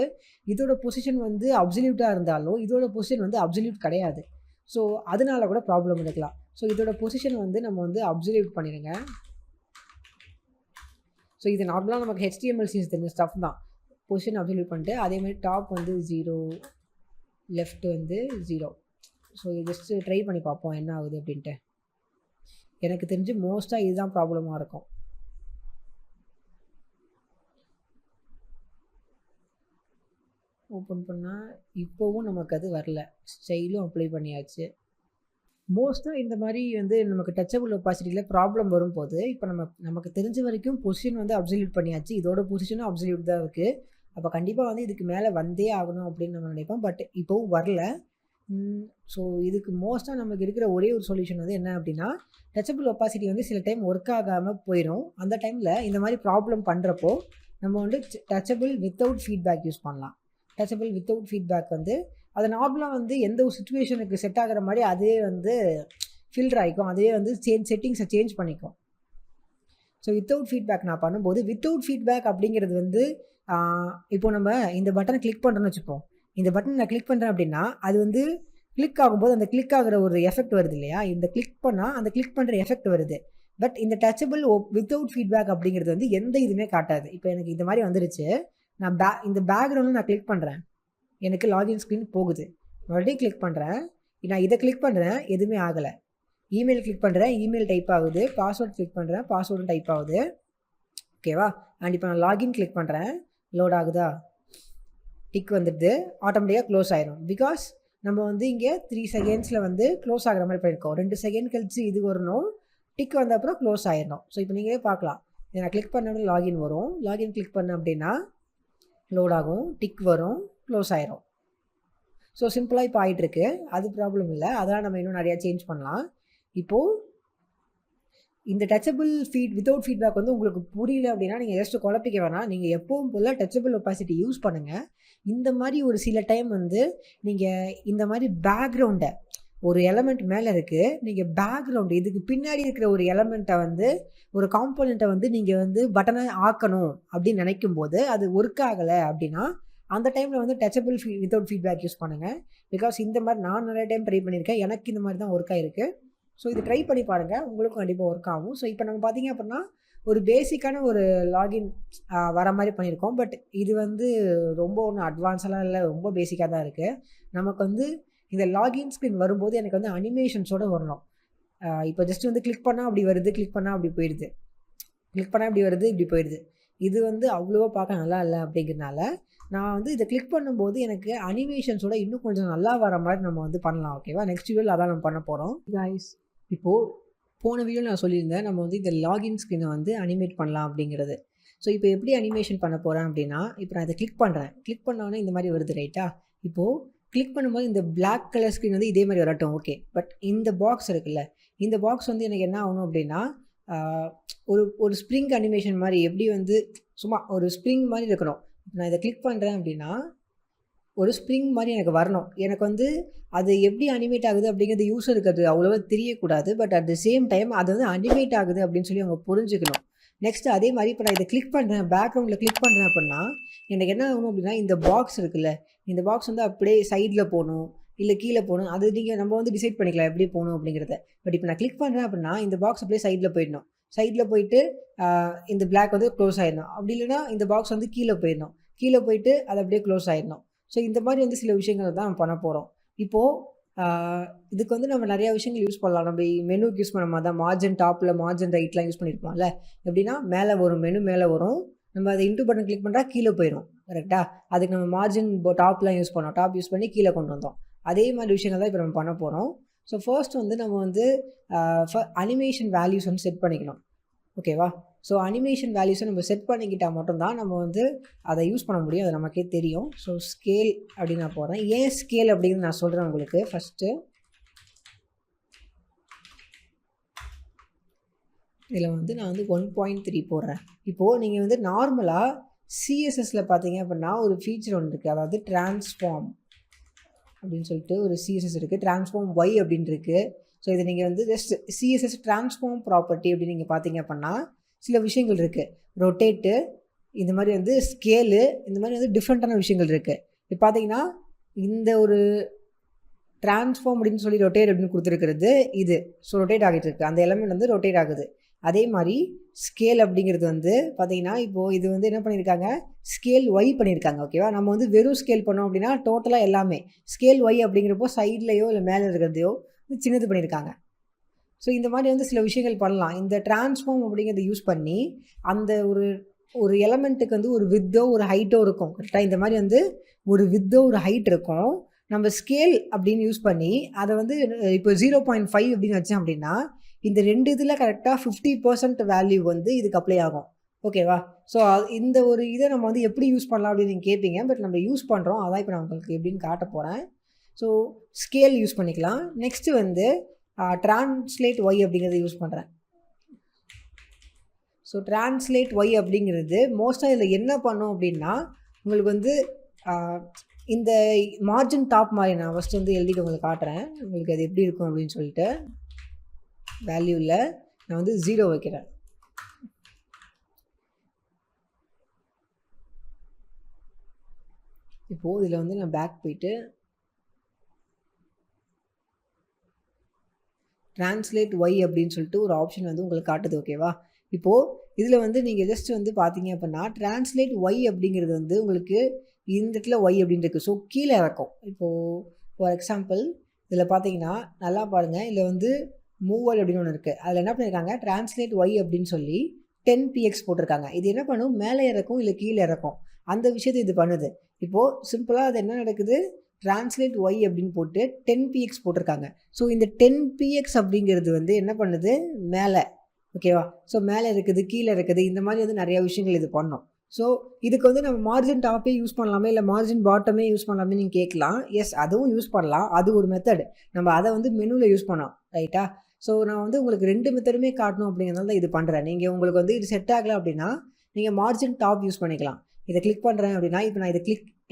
இதோட பொசிஷன் வந்து அப்சல்யூட்டாக இருந்தாலும் இதோட பொசிஷன் வந்து அப்சல்யூட் கிடையாது. ஸோ அதனால கூட ப்ராப்ளம் இருக்கலாம். ஸோ இதோட பொசிஷன் வந்து நம்ம வந்து அப்சல்யூட் பண்ணிடுங்க. ஸோ இது நார்மலாக நமக்கு HTML CSS தெரிஞ்ச ஸ்டஃப் தான். பொசிஷன் அப்சல்யூட் பண்ணிட்டு அதே மாதிரி டாப் வந்து 0, லெஃப்ட் வந்து 0. ஸோ ஜஸ்ட்டு ட்ரை பண்ணி பார்ப்போம் என்ன ஆகுது அப்படின்ட்டு. எனக்கு தெரிஞ்சு மோஸ்ட்டாக இதுதான் ப்ராப்ளமாக இருக்கும். ஓப்பன் பண்ணால் இப்போவும் நமக்கு அது வரல, ஸ்டைலும் அப்ளை பண்ணியாச்சு. மோஸ்ட்டாக இந்த மாதிரி வந்து நமக்கு டச்சபிள் ஒப்பாசிட்டியில் ப்ராப்ளம் வரும்போது இப்போ நமக்கு தெரிஞ்ச வரைக்கும் பொசிஷன் வந்து அப்சல்யூட் பண்ணியாச்சு, இதோட பொசிஷனும் அப்சல்யூட் தான் இருக்குது. அப்போ கண்டிப்பாக வந்து இதுக்கு மேலே வந்தே ஆகணும் அப்படின்னு நம்ம நினைப்போம், பட் இப்போவும் வரல. ஸோ இதுக்கு மோஸ்ட்டாக நமக்கு இருக்கிற ஒரே ஒரு சொல்யூஷன் வந்து என்ன அப்படின்னா, டச்சபிள் ஒப்பாசிட்டி வந்து சில டைம் ஒர்க் ஆகாமல் போயிடும். அந்த டைமில் இந்த மாதிரி ப்ராப்ளம் பண்ணுறப்போ நம்ம வந்து டச்சபிள் வித்தவுட் ஃபீட்பேக் யூஸ் பண்ணலாம். டச்சபிள் வித்தவுட் ஃபீட்பேக் வந்து அது நார்மலாக வந்து எந்த ஒரு சுச்சுவேஷனுக்கு செட் ஆகிற மாதிரி அதே வந்து ஃபில்டர் ஆகிக்கும், அதே வந்து செட்டிங்ஸை சேஞ்ச் பண்ணிக்கும். ஸோ வித்தவுட் ஃபீட்பேக் நான் பண்ணும்போது வித்தவுட் ஃபீட்பேக் அப்படிங்கிறது வந்து இப்போ நம்ம இந்த பட்டனை கிளிக் பண்ணுறோன்னு வச்சுப்போம். இந்த பட்டன் நான் கிளிக் பண்ணுறேன் அப்படின்னா அது வந்து கிளிக் ஆகும்போது அந்த கிளிக் ஆகிற ஒரு எஃபெக்ட் வருது இல்லையா, இந்த கிளிக் பண்ணால் அந்த கிளிக் பண்ணுற எஃபெக்ட் வருது. பட் இந்த டச்சபிள் வித்தவுட் ஃபீட்பேக் அப்படிங்கிறது வந்து எந்த இதுவுமே காட்டாது. இப்போ எனக்கு இந்த மாதிரி வந்துருச்சு, நான் இந்த பேக்ரவுண்டில் நான் கிளிக் பண்ணுறேன், எனக்கு லாகின் ஸ்க்ரீன் போகுது. மறுபடியும் கிளிக் பண்ணுறேன், நான் இதை கிளிக் பண்ணுறேன், எதுவுமே ஆகலை. இமெயில் கிளிக் பண்ணுறேன், இமெயில் டைப் ஆகுது. பாஸ்வேர்ட் கிளிக் பண்ணுறேன், பாஸ்வேர்டும் டைப் ஆகுது. ஓகேவா? அண்ட் இப்போ நான் லாகின் கிளிக் பண்ணுறேன், லோட் ஆகுதா, டிக் வந்துடுது, ஆட்டோமேட்டிக்காக க்ளோஸ் ஆயிடும். பிகாஸ் நம்ம வந்து இங்கே 3 செகண்ட்ஸில் வந்து க்ளோஸ் ஆகிற மாதிரி பண்ணியிருக்கோம். 2 செகண்ட் கழிச்சு இது வரணும், டிக் வந்த அப்புறம் க்ளோஸ் ஆயிடணும். ஸோ இப்போ நீங்களே பார்க்கலாம், இதை நான் கிளிக் பண்ண லாகின் வரும், லாகின் கிளிக் பண்ணேன் அப்படின்னா லோட் ஆகும், டிக் வரும், க்ளோஸ் ஆயிரும். ஸோ சிம்பிளாக இப்போ ஆகிட்டுருக்கு, அது ப்ராப்ளம் இல்லை. அதெல்லாம் நம்ம இன்னும் நிறையா சேஞ்ச் பண்ணலாம். இப்போது இந்த டச்சபிள் வித்தவுட் ஃபீட்பேக் வந்து உங்களுக்கு புரியல அப்படின்னா நீங்கள் ஜஸ்ட் குழப்பிக்க வேணாம். நீங்கள் எப்பவும் போல் டச்சபிள் ஒப்பாசிட்டி யூஸ் பண்ணுங்கள். இந்த மாதிரி ஒரு சில டைம் வந்து நீங்கள் இந்த மாதிரி பேக்ரவுண்டை ஒரு எலமெண்ட் மேலே இருக்குது, நீங்கள் பேக்ரவுண்டு இதுக்கு பின்னாடி இருக்கிற ஒரு எலமெண்ட்டை வந்து ஒரு காம்போனண்ட்டை வந்து நீங்கள் வந்து பட்டனை ஆக்கணும் அப்படின்னு நினைக்கும் போது அது ஒர்க் ஆகலை அப்படின்னா அந்த டைமில் வந்து டச்சபிள் வித்தவுட் ஃபீட்பேக் யூஸ் பண்ணுங்கள். பிகாஸ் இந்த மாதிரி நான் நிறைய டைம் ட்ரை பண்ணியிருக்கேன், எனக்கு இந்த மாதிரி தான் ஒர்க் ஆகிருக்கு. ஸோ இது ட்ரை பண்ணி பாருங்கள், உங்களுக்கும் கண்டிப்பாக ஒர்க் ஆகும். ஸோ இப்போ நம்ம பார்த்திங்க அப்படின்னா ஒரு பேசிக்கான ஒரு லாகின் வர மாதிரி பண்ணியிருக்கோம். பட் இது வந்து ரொம்ப ஒன்றும் அட்வான்ஸெல்லாம் இல்லை, ரொம்ப பேசிக்காக தான் இருக்குது. நமக்கு வந்து இந்த லாகின் ஸ்க்ரீன் வரும்போது எனக்கு வந்து அனிமேஷன்ஸோடு வரணும். இப்போ ஜஸ்ட் வந்து கிளிக் பண்ணால் அப்படி வருது, கிளிக் பண்ணால் அப்படி போயிடுது, கிளிக் பண்ணால் இப்படி வருது, இப்படி போயிடுது. இது வந்து அவ்வளோவா பார்க்க நல்லா இல்லை அப்படிங்கிறதுனால நான் வந்து இதை கிளிக் பண்ணும்போது எனக்கு அனிமேஷன்ஸோட இன்னும் கொஞ்சம் நல்லா வர மாதிரி நம்ம வந்து பண்ணலாம். ஓகேவா? நெக்ஸ்ட் வீடியோவில் அதான் நம்ம பண்ண போகிறோம் கைஸ். இப்போது போன வீடியோவில் நான் சொல்லியிருந்தேன் நம்ம வந்து இந்த லாகின் ஸ்க்ரீனை வந்து அனிமேட் பண்ணலாம் அப்படிங்கிறது. ஸோ இப்போ எப்படி அனிமேஷன் பண்ண போகிறேன் அப்படின்னா, இப்போ நான் இதை கிளிக் பண்ணுறேன். கிளிக் பண்ணோன்னே இந்த மாதிரி வருது ரைட்டா? இப்போது கிளிக் பண்ணும்போது இந்த பிளாக் கலர் ஸ்க்ரீன் வந்து இதே மாதிரி வரட்டும், ஓகே. பட் இந்த பாக்ஸ் இருக்குல்ல, இந்த பாக்ஸ் வந்து எனக்கு என்ன ஆகணும் அப்படின்னா, ஒரு ஸ்ப்ரிங் அனிமேஷன் மாதிரி, எப்படி வந்து சும்மா ஒரு ஸ்ப்ரிங் மாதிரி இருக்கணும். நான் இதை கிளிக் பண்ணுறேன் அப்படின்னா ஒரு ஸ்ப்ரிங் மாதிரி எனக்கு வரணும். எனக்கு வந்து அது எப்படி அனிமேட் ஆகுது அப்படிங்கிறது யூஸருக்கு அது அவ்வளோவா தெரியக்கூடாது. But at the same time அது வந்து அனிமேட் ஆகுது அப்படின்னு சொல்லி அவங்க புரிஞ்சுக்கணும். நெக்ஸ்ட் அதே மாதிரி இப்போ நான் இதை கிளிக் பண்ணுறேன், பேக்ரவுண்டில் கிளிக் பண்ணுறேன் அப்படின்னா எனக்கு என்ன ஆகணும் அப்படின்னா, இந்த பாக்ஸ் இருக்குல்ல, இந்த பாக்ஸ் வந்து அப்படியே சைடில் போகணும், இல்லை கீழே போகணும். அது நீங்கள் நம்ம வந்து டிசைட் பண்ணிக்கலாம் எப்படி போகணும் அப்படிங்கிறத. பட் இப்போ நான் கிளிக் பண்ணுறேன் அப்படின்னா இந்த பாக்ஸ் அப்படியே சைடில் போயிடணும். சைடில் போயிட்டு இந்த பிளாக் வந்து க்ளோஸ் ஆகிடணும். அப்படி இல்லைனா இந்த பாக்ஸ் வந்து கீழே போயிடணும். கீழே போயிட்டு அது அப்படியே க்ளோஸ் ஆகிடணும். ஸோ இந்த மாதிரி வந்து சில விஷயங்கள் தான் நம்ம பண்ண போகிறோம். இப்போது இதுக்கு வந்து நம்ம நிறையா விஷயங்கள் யூஸ் பண்ணலாம். நம்ம மெனுக்கு யூஸ் பண்ண மாதிரி தான் மார்ஜின் டாப்பில் மார்ஜின் ரைட்லாம் யூஸ் பண்ணியிருப்போம்ல. எப்படின்னா மேலே வரும், மெனு மேலே வரும், நம்ம அதை இன்டூ பட்டன் கிளிக் பண்ணுறா கீழே போயிடும். கரெக்டாக? அதுக்கு நம்ம மார்ஜின் டாப்லாம் யூஸ் பண்ணோம், டாப் யூஸ் பண்ணி கீழே கொண்டு வந்தோம். அதே மாதிரி விஷயங்கள் தான் இப்போ நம்ம பண்ண போகிறோம். ஸோ ஃபர்ஸ்ட் வந்து நம்ம வந்து அனிமேஷன் வேல்யூஸ் வந்து செட் பண்ணிக்கணும். ஓகேவா? ஸோ அனிமேஷன் வேல்யூஸை நம்ம செட் பண்ணிக்கிட்டால் மட்டும்தான் நம்ம வந்து அதை யூஸ் பண்ண முடியும். அது நமக்கே தெரியும். ஸோ ஸ்கேல் அப்படின்னு நான் போகிறேன். ஏன் ஸ்கேல் அப்படிங்கிறது நான் சொல்கிறேன் உங்களுக்கு. ஃபஸ்ட்டு இதில் வந்து நான் வந்து 1.3 போடுறேன். இப்போது நீங்கள் வந்து நார்மலாக சிஎஸ்எஸில் பார்த்தீங்க அப்படின்னா ஒரு ஃபீச்சர் ஒன்று இருக்குது. அதாவது ட்ரான்ஸ்ஃபார்ம் அப்படின்னு சொல்லிட்டு ஒரு சிஎஸ்எஸ் இருக்குது. ட்ரான்ஸ்ஃபார்ம் ஒய் அப்படின்னு இருக்குது. ஸோ இதை நீங்கள் வந்து ஜஸ்ட் சிஎஸ்எஸ் ட்ரான்ஸ்ஃபார்ம் ப்ராப்பர்ட்டி அப்படின்னு நீங்கள் பார்த்தீங்க அப்படின்னா சில விஷயங்கள் இருக்குது. ரொட்டேட்டு, இந்த மாதிரி வந்து ஸ்கேலு, இந்த மாதிரி வந்து டிஃப்ரெண்ட்டான விஷயங்கள் இருக்குது. இப்போ பார்த்தீங்கன்னா இந்த ஒரு ட்ரான்ஸ்ஃபார்ம் அப்படின்னு சொல்லி ரொட்டேட் அப்படின்னு கொடுத்துருக்கிறது இது. ஸோ ரொட்டேட் ஆகிட்டு இருக்குது, அந்த எலமெண்ட் வந்து ரொட்டேட் ஆகுது. அதே மாதிரி ஸ்கேல் அப்படிங்கிறது வந்து பார்த்தீங்கன்னா இப்போது இது வந்து என்ன பண்ணியிருக்காங்க, ஸ்கேல் ஒய் பண்ணியிருக்காங்க. ஓகேவா? நம்ம வந்து வெறும் ஸ்கேல் பண்ணோம் அப்படின்னா டோட்டலாக எல்லாமே ஸ்கேல் ஒய் அப்படிங்கிறப்போ சைட்லேயோ இல்லை மேலே இருக்கிறதையோ சின்னது பண்ணியிருக்காங்க. ஸோ இந்த மாதிரி வந்து சில விஷயங்கள் பண்ணலாம். இந்த ட்ரான்ஸ்ஃபார்ம் அப்படிங்கிறத யூஸ் பண்ணி அந்த ஒரு எலமெண்ட்டுக்கு வந்து ஒரு வித்தோ ஒரு ஹைட்டோ இருக்கும். கரெக்டாக? இந்த மாதிரி வந்து ஒரு வித்தோ ஒரு ஹைட் இருக்கும். நம்ம ஸ்கேல் அப்படின்னு யூஸ் பண்ணி அதை வந்து இப்போ 0.5 அப்படின்னு வச்சேன் அப்படின்னா இந்த ரெண்டு இதில் கரெக்டாக 50% வேல்யூ வந்து இதுக்கு அப்ளை ஆகும். ஓகேவா? ஸோ இந்த ஒரு இதை நம்ம வந்து எப்படி யூஸ் பண்ணலாம் அப்படின்னு நீங்கள் கேட்பீங்க. பட் நம்ம யூஸ் பண்ணுறோம். அதான் இப்போ நான் உங்களுக்கு எப்படின்னு காட்ட போகிறேன். ஸோ ஸ்கேல் யூஸ் பண்ணிக்கலாம். நெக்ஸ்ட்டு வந்து ட்ரான்ஸ்லேட் ஒய் அப்படிங்கிறத யூஸ் பண்ணுறேன். ஸோ ட்ரான்ஸ்லேட் ஒய் அப்படிங்கிறது மோஸ்ட்டாக இதில் என்ன பண்ணும் அப்படின்னா உங்களுக்கு வந்து இந்த மார்ஜின் டாப் மாதிரி நான் ஃபஸ்ட்டு வந்து எழுதிட்டு உங்களுக்கு காட்டுறேன். உங்களுக்கு அது எப்படி இருக்கும் அப்படின்னு சொல்லிட்டு. வேல்யூவில் நான் வந்து 0 வைக்கிறேன். இப்போது இதில் வந்து நான் பேக் போயிட்டு ட்ரான்ஸ்லேட் ஒய் அப்படின்னு சொல்லிட்டு ஒரு ஆப்ஷன் வந்து உங்களுக்கு காட்டுது. ஓகேவா? இப்போது இதில் வந்து நீங்கள் ஜஸ்ட் வந்து பார்த்தீங்க அப்படின்னா ட்ரான்ஸ்லேட் ஒய் அப்படிங்கிறது வந்து உங்களுக்கு இந்த இடத்துல ஒய் அப்படின்னு இருக்குது. ஸோ கீழே இறக்கும். இப்போது ஃபார் எக்ஸாம்பிள் இதில் பார்த்தீங்கன்னா நல்லா பாருங்கள், இதில் வந்து மூவல் அப்படின்னு ஒன்று இருக்குது. அதில் என்ன பண்ணியிருக்காங்க, ட்ரான்ஸ்லேட் ஒய் அப்படின்னு சொல்லி 10px போட்டிருக்காங்க. இது என்ன பண்ணும், மேலே இறக்கும் இல்லை கீழே இறக்கும். அந்த விஷயத்தை இது பண்ணுது. இப்போது சிம்பிளாக அது என்ன நடக்குது, ட்ரான்ஸ்லேட் ஒய் அப்படின்னு போட்டு 10px போட்டிருக்காங்க. ஸோ இந்த 10px அப்படிங்கிறது வந்து என்ன பண்ணுது, மேலே. ஓகேவா? ஸோ மேலே இருக்குது, கீழே இருக்குது, இந்த மாதிரி வந்து நிறையா விஷயங்கள் இது பண்ணோம். ஸோ இதுக்கு வந்து நம்ம மார்ஜின் டாப்பே யூஸ் பண்ணலாமே இல்லை மார்ஜின் பாட்டமே யூஸ் பண்ணலாமே நீங்கள் கேட்கலாம். எஸ், அதுவும் யூஸ் பண்ணலாம். அது ஒரு மெத்தட். நம்ம அதை வந்து மெனுவில் யூஸ் பண்ணோம். ரைட்டா? ஸோ நான் வந்து உங்களுக்கு 2 மெத்தடுமே காட்டணும் அப்படிங்கிறதால தான் இது பண்ணுறேன். நீங்கள் உங்களுக்கு வந்து இது செட் ஆகலை அப்படின்னா நீங்கள் மார்ஜின் டாப் யூஸ் பண்ணிக்கலாம். இதை கிளிக் பண்ணுறேன் அப்படின்னா, இப்போ நான்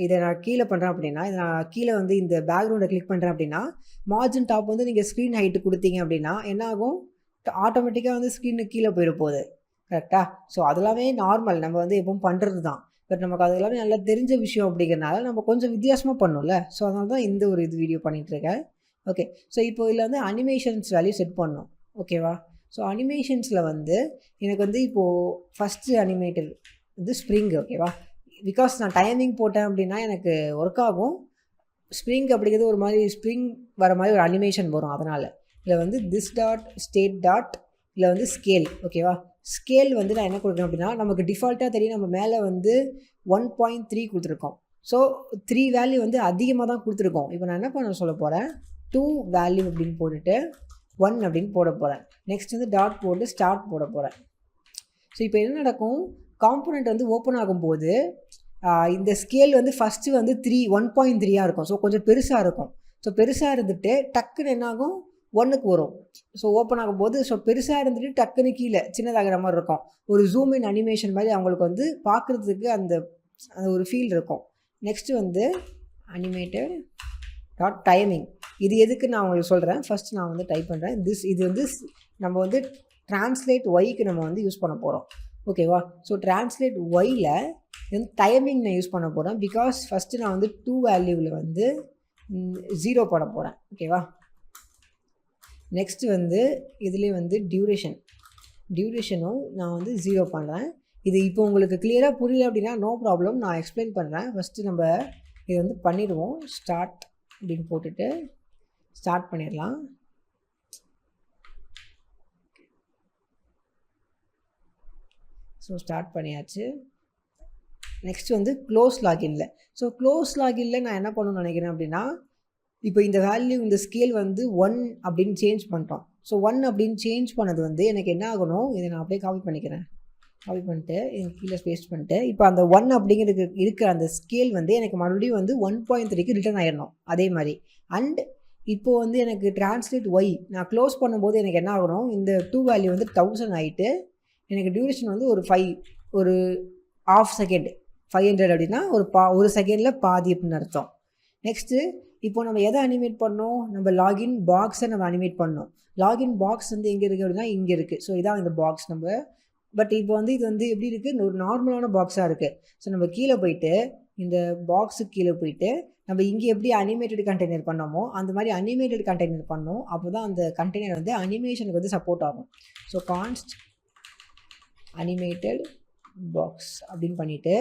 இதை நான் கீழே பண்ணுறேன் அப்படின்னா, இதை நான் கீழே வந்து இந்த பேக்ரவுண்டை கிளிக் பண்ணுறேன் அப்படின்னா மார்ஜின் டாப் வந்து நீங்கள் ஸ்க்ரீன் ஹைட்டு கொடுத்தீங்க அப்படின்னா என்ன ஆகும், ஆட்டோமேட்டிக்காக வந்து ஸ்க்ரீனுக்கு கீழே போயிட போகுது. கரெக்டாக? ஸோ அதெல்லாமே நார்மல், நம்ம வந்து எப்பவும் பண்ணுறது தான். பட் நமக்கு அது எல்லாமே நல்லா தெரிஞ்ச விஷயம் அப்படிங்கிறனால நம்ம கொஞ்சம் வித்தியாசமாக பண்ணோம்ல. ஸோ அதனால தான் இந்த ஒரு வீடியோ பண்ணிகிட்ருக்கேன். ஓகே. ஸோ இப்போ இதில் வந்து அனிமேஷன்ஸ் வேல்யூ செட் பண்ணணும். ஓகேவா? ஸோ அனிமேஷன்ஸில் வந்து எனக்கு வந்து இப்போது ஃபஸ்ட்டு அனிமேட்டர் வந்து ஸ்ப்ரிங். ஓகேவா? பிகாஸ் நான் டைமிங் போட்டேன் அப்படின்னா எனக்கு ஒர்க் ஆகும். ஸ்ப்ரிங் அப்படிங்கிறது ஒரு மாதிரி ஸ்ப்ரிங் வர மாதிரி ஒரு அனிமேஷன் வரும். அதனால் இதில் வந்து திஸ் டாட் ஸ்டேட் டாட் இதில் வந்து ஸ்கேல். ஓகேவா, ஸ்கேல் வந்து நான் என்ன கொடுக்குறேன் அப்படின்னா, நமக்கு டிஃபால்ட்டாக தெரியும் நம்ம மேலே வந்து 1.3 கொடுத்துருக்கோம். ஸோ 3 வேல்யூ வந்து அதிகமாக தான் கொடுத்துருக்கோம். இப்போ நான் என்ன பண்ண சொல்ல போகிறேன், 2 வேல்யூ அப்படின்னு போட்டுட்டு 1 அப்படின்னு போட போகிறேன். நெக்ஸ்ட் வந்து டாட் போட்டு ஸ்டார்ட் போட போகிறேன். ஸோ இப்போ என்ன நடக்கும், காம்போனண்ட் வந்து ஓப்பன் ஆகும்போது இந்த ஸ்கேல் வந்து ஃபஸ்ட்டு வந்து 1.3 இருக்கும். ஸோ கொஞ்சம் பெருசாக இருக்கும். ஸோ பெருசாக இருந்துட்டு டக்குன்னு என்னாகும், 1க்கு வரும். ஸோ ஓப்பன் ஆகும்போது ஸோ பெருசாக இருந்துட்டு டக்குன்னு கீழே சின்னதாகிற மாதிரி இருக்கும். ஒரு ஜூம் இன் அனிமேஷன் மாதிரி அவங்களுக்கு வந்து பார்க்குறதுக்கு அந்த ஒரு ஃபீல் இருக்கும். நெக்ஸ்ட்டு வந்து அனிமேட்டட் டாட் டைமிங். இது எதுக்கு நான் உங்களுக்கு சொல்கிறேன், ஃபஸ்ட்டு நான் வந்து டைப் பண்ணுறேன். இது வந்து நம்ம வந்து ட்ரான்ஸ்லேட் ஒய்க்கு நம்ம வந்து யூஸ் பண்ண போகிறோம். ஓகேவா, ஸோ ட்ரான்ஸ்லேட் ஒயில் வந்து டைமிங் நான் யூஸ் பண்ண போகிறேன். பிகாஸ் ஃபஸ்ட்டு நான் வந்து 2 வேல்யூவில் வந்து 0 போட போகிறேன். ஓகேவா, நெக்ஸ்ட்டு வந்து இதுலேயே வந்து டியூரேஷனும் நான் வந்து 0 பண்ணுறேன். இது இப்போ உங்களுக்கு கிளியராக புரியல அப்படின்னா நோ ப்ராப்ளம், நான் எக்ஸ்பிளைன் பண்ணுறேன். ஃபஸ்ட்டு நம்ம இது வந்து பண்ணிடுவோம். ஸ்டார்ட் அப்படின்னு போட்டுட்டு ஸ்டார்ட் பண்ணிடலாம். ஸோ ஸ்டார்ட் பண்ணியாச்சு. நெக்ஸ்ட் வந்து க்ளோஸ் லாகின்ல. ஸோ க்ளோஸ் லாகின்ல நான் என்ன பண்ணணும்னு நினைக்கிறேன் அப்படின்னா, இப்போ இந்த வேல்யூ இந்த ஸ்கேல் வந்து 1 அப்படின்னு சேஞ்ச் பண்ணிட்டோம். ஸோ 1 அப்படின்னு சேஞ்ச் பண்ணது வந்து எனக்கு என்ன ஆகணும், இதை நான் அப்படியே காப்பி பண்ணிக்கிறேன். காப்பி பண்ணிட்டு எனக்கு கீழே பேஸ்ட் பண்ணிட்டு இப்போ அந்த 1 அப்படிங்கிறது இருக்கிற அந்த ஸ்கேல் வந்து எனக்கு மறுபடியும் வந்து 1.3க்கு ரிட்டர்ன் ஆயிடணும். அதே மாதிரி அண்ட் இப்போது வந்து எனக்கு ட்ரான்ஸ்லேட் ஒய் நான் க்ளோஸ் பண்ணும்போது எனக்கு என்ன ஆகணும், இந்த 2 வேல்யூ வந்து 1000 ஆகிட்டு எனக்கு டியூரேஷன் வந்து ஒரு ½ செகண்ட் 500 அப்படின்னா ஒரு செகண்டில் பாதி அப்படின்னு அர்த்தம். நெக்ஸ்ட்டு இப்போ நம்ம எதை அனிமேட் பண்ணோம், நம்ம லாகின் பாக்ஸை நம்ம அனிமேட் பண்ணோம். லாகின் பாக்ஸ் வந்து எங்கே இருக்குது அப்படின்னா இங்கே இருக்குது. ஸோ இதான் இந்த பாக்ஸ் நம்ம. பட் இப்போ வந்து இது வந்து எப்படி இருக்குது, ஒரு நார்மலான பாக்ஸாக இருக்குது. ஸோ நம்ம கீழே போயிட்டு இந்த பாக்ஸுக்கு கீழே போயிட்டு நம்ம இங்கே எப்படி அனிமேட்டட் கண்டெய்னர் பண்ணோமோ அந்த மாதிரி அனிமேட்டட் கண்டெய்னர் பண்ணோம். அப்போ தான் அந்த கண்டெய்னர் வந்து அனிமேஷனுக்கு வந்து சப்போர்ட் ஆகும். ஸோ கான்ஸ்ட் அனிமேட்டட் பாக்ஸ் அப்படின்னு பண்ணிவிட்டு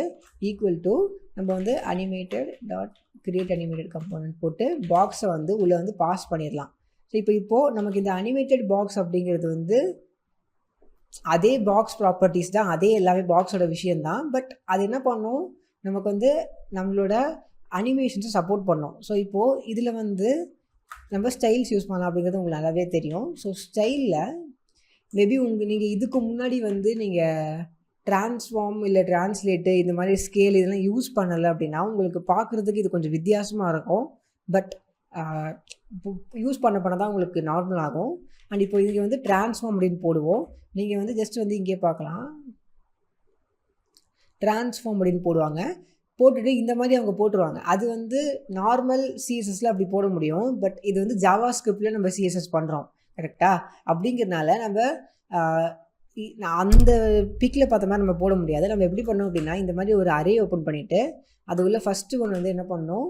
ஈக்குவல் டு நம்ம வந்து animated dot create animated component போட்டு பாக்ஸை வந்து உள்ளே வந்து பாஸ் பண்ணிடலாம். ஸோ இப்போது நமக்கு இந்த அனிமேட்டட் பாக்ஸ் அப்படிங்கிறது வந்து அதே பாக்ஸ் ப்ராப்பர்ட்டிஸ் தான், அதே எல்லாமே பாக்ஸோட விஷயந்தான். பட் அது என்ன பண்ணும், நமக்கு வந்து நம்மளோட அனிமேஷன்ஸை சப்போர்ட் பண்ணோம். ஸோ இப்போது இதில் வந்து நம்ம ஸ்டைல்ஸ் யூஸ் பண்ணலாம் அப்படிங்கிறது உங்களுக்கு நல்லாவே தெரியும். ஸோ ஸ்டைலில் மேபி நீங்கள் இதுக்கு முன்னாடி வந்து நீங்கள் ட்ரான்ஸ்ஃபார்ம் இல்லை ட்ரான்ஸ்லேட்டு இந்த மாதிரி ஸ்கேல் இதெல்லாம் யூஸ் பண்ணலை அப்படின்னா உங்களுக்கு பார்க்குறதுக்கு இது கொஞ்சம் வித்தியாசமாக இருக்கும். பட் யூஸ் பண்ண தான் உங்களுக்கு நார்மல் ஆகும். அண்ட் இப்போ இங்கே வந்து ட்ரான்ஸ்ஃபார்ம் அப்படின்னு போடுவோம். நீங்கள் வந்து ஜஸ்ட் வந்து இங்கே பார்க்கலாம், ட்ரான்ஸ்ஃபார்ம் அப்படின்னு போடுவாங்க. போட்டுட்டு இந்த மாதிரி அவங்க போட்டுருவாங்க. அது வந்து நார்மல் சிஎஸ்எஸில் அப்படி போட முடியும். பட் இது வந்து ஜாவா ஸ்கிரிப்டில் நம்ம சிஎஸ்எஸ் பண்ணுறோம் கரெக்டாக. அப்படிங்கிறதுனால நம்ம அந்த பிக்கில் பார்த்த மாதிரி நம்ம போட முடியாது. நம்ம எப்படி பண்ணோம் அப்படின்னா, இந்த மாதிரி ஒரு அரே ஓப்பன் பண்ணிவிட்டு அது உள்ள ஃபஸ்ட்டு ஒன்று வந்து என்ன பண்ணணும்,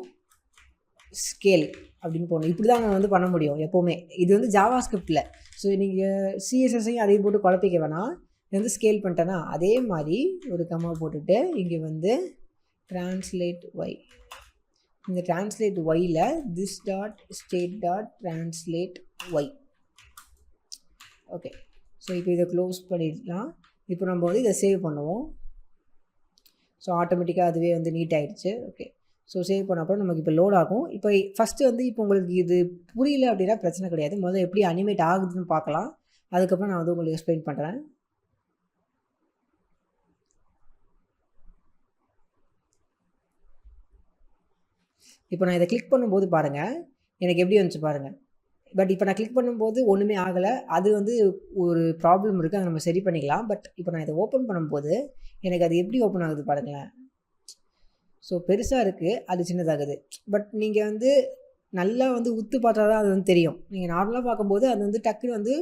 ஸ்கேல் அப்படின்னு போடணும். இப்படி தான் நம்ம வந்து பண்ண முடியும் எப்போவுமே. இது வந்து ஜாவா ஸ்கிரிப்டில். ஸோ நீங்கள் சிஎஸ்எஸ்ஸையும் அதையும் போட்டு குழப்பிக்க வேணாம். இது வந்து ஸ்கேல் பண்ணிட்டேன்னா அதே மாதிரி ஒரு கம்மா போட்டுட்டு இங்கே வந்து ட்ரான்ஸ்லேட் ஒய். இந்த ட்ரான்ஸ்லேட் ஒயில் this dot state dot translate y. Okay, so இப்போ இதை க்ளோஸ் பண்ணிடலாம். இப்போ நம்ம வந்து இதை சேவ் பண்ணுவோம். ஸோ ஆட்டோமேட்டிக்காக அதுவே வந்து நீட் ஆகிடுச்சு. ஓகே, ஸோ சேவ் பண்ண அப்புறம் நமக்கு இப்போ லோட் ஆகும். இப்போ ஃபஸ்ட்டு வந்து இப்போ உங்களுக்கு இது புரியல அப்படின்னா பிரச்சனை கிடையாது. முதல்ல எப்படி அனிமேட் ஆகுதுன்னு பார்க்கலாம். அதுக்கப்புறம் நான் வந்து உங்களுக்கு எக்ஸ்பிளைன் பண்ணுறேன். இப்போ நான் இதை கிளிக் பண்ணும்போது பாருங்கள் எனக்கு எப்படி வந்துச்சு பாருங்கள். பட் இப்போ நான் கிளிக் பண்ணும்போது ஒன்றுமே ஆகலை. அது வந்து ஒரு ப்ராப்ளம் இருக்குது, அதை நம்ம சரி பண்ணிக்கலாம். பட் இப்போ நான் இதை ஓப்பன் பண்ணும்போது எனக்கு அது எப்படி ஓப்பன் ஆகுது பாருங்களேன். ஸோ பெருசாக இருக்குது, அது சின்னதாகுது. பட் நீங்கள் வந்து நல்லா வந்து உத்து பார்த்தா தான் அது வந்து தெரியும். நீங்கள் நார்மலாக பார்க்கும்போது அது வந்து டக்குன்னு வந்து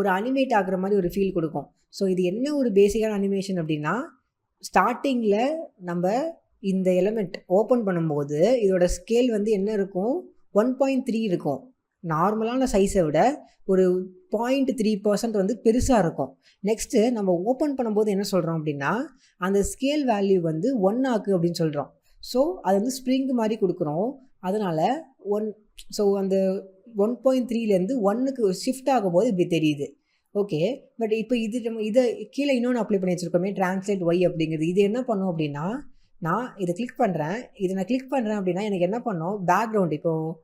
ஒரு அனிமேட் ஆகுற மாதிரி ஒரு ஃபீல் கொடுக்கும். ஸோ இது என்ன ஒரு பேசிக்கான அனிமேஷன் அப்படின்னா, ஸ்டார்டிங்கில் நம்ம இந்த எலிமெண்ட் ஓப்பன் பண்ணும்போது இதோட ஸ்கேல் வந்து என்ன இருக்கும், 1.3 இருக்கும். நார்மலான சைஸை விட ஒரு 0.3% வந்து பெருசாக இருக்கும். நெக்ஸ்ட்டு நம்ம ஓப்பன் பண்ணும்போது என்ன சொல்கிறோம் அப்படின்னா, அந்த ஸ்கேல் வேல்யூ வந்து 1 ஆக்கு அப்படின்னு சொல்கிறோம். ஸோ அது வந்து ஸ்ப்ரிங் மாதிரி கொடுக்குறோம். அதனால் ஸோ அந்த 1.3லேருந்து 1க்கு ஷிஃப்ட் ஆகும்போது இப்படி தெரியுது. ஓகே. பட் இப்போ இது நம்ம இதை கீழே இன்னொன்று அப்ளை பண்ணி வச்சுருக்கோமே, டிரான்ஸ்லேட் ஒய் அப்படிங்கிறது. இது என்ன பண்ணும் அப்படின்னா, நான் இதை கிளிக் பண்ணுறேன். இதை நான் கிளிக் பண்ணுறேன் அப்படின்னா எனக்கு என்ன பண்ணும், பேக்ரவுண்ட் இப்போது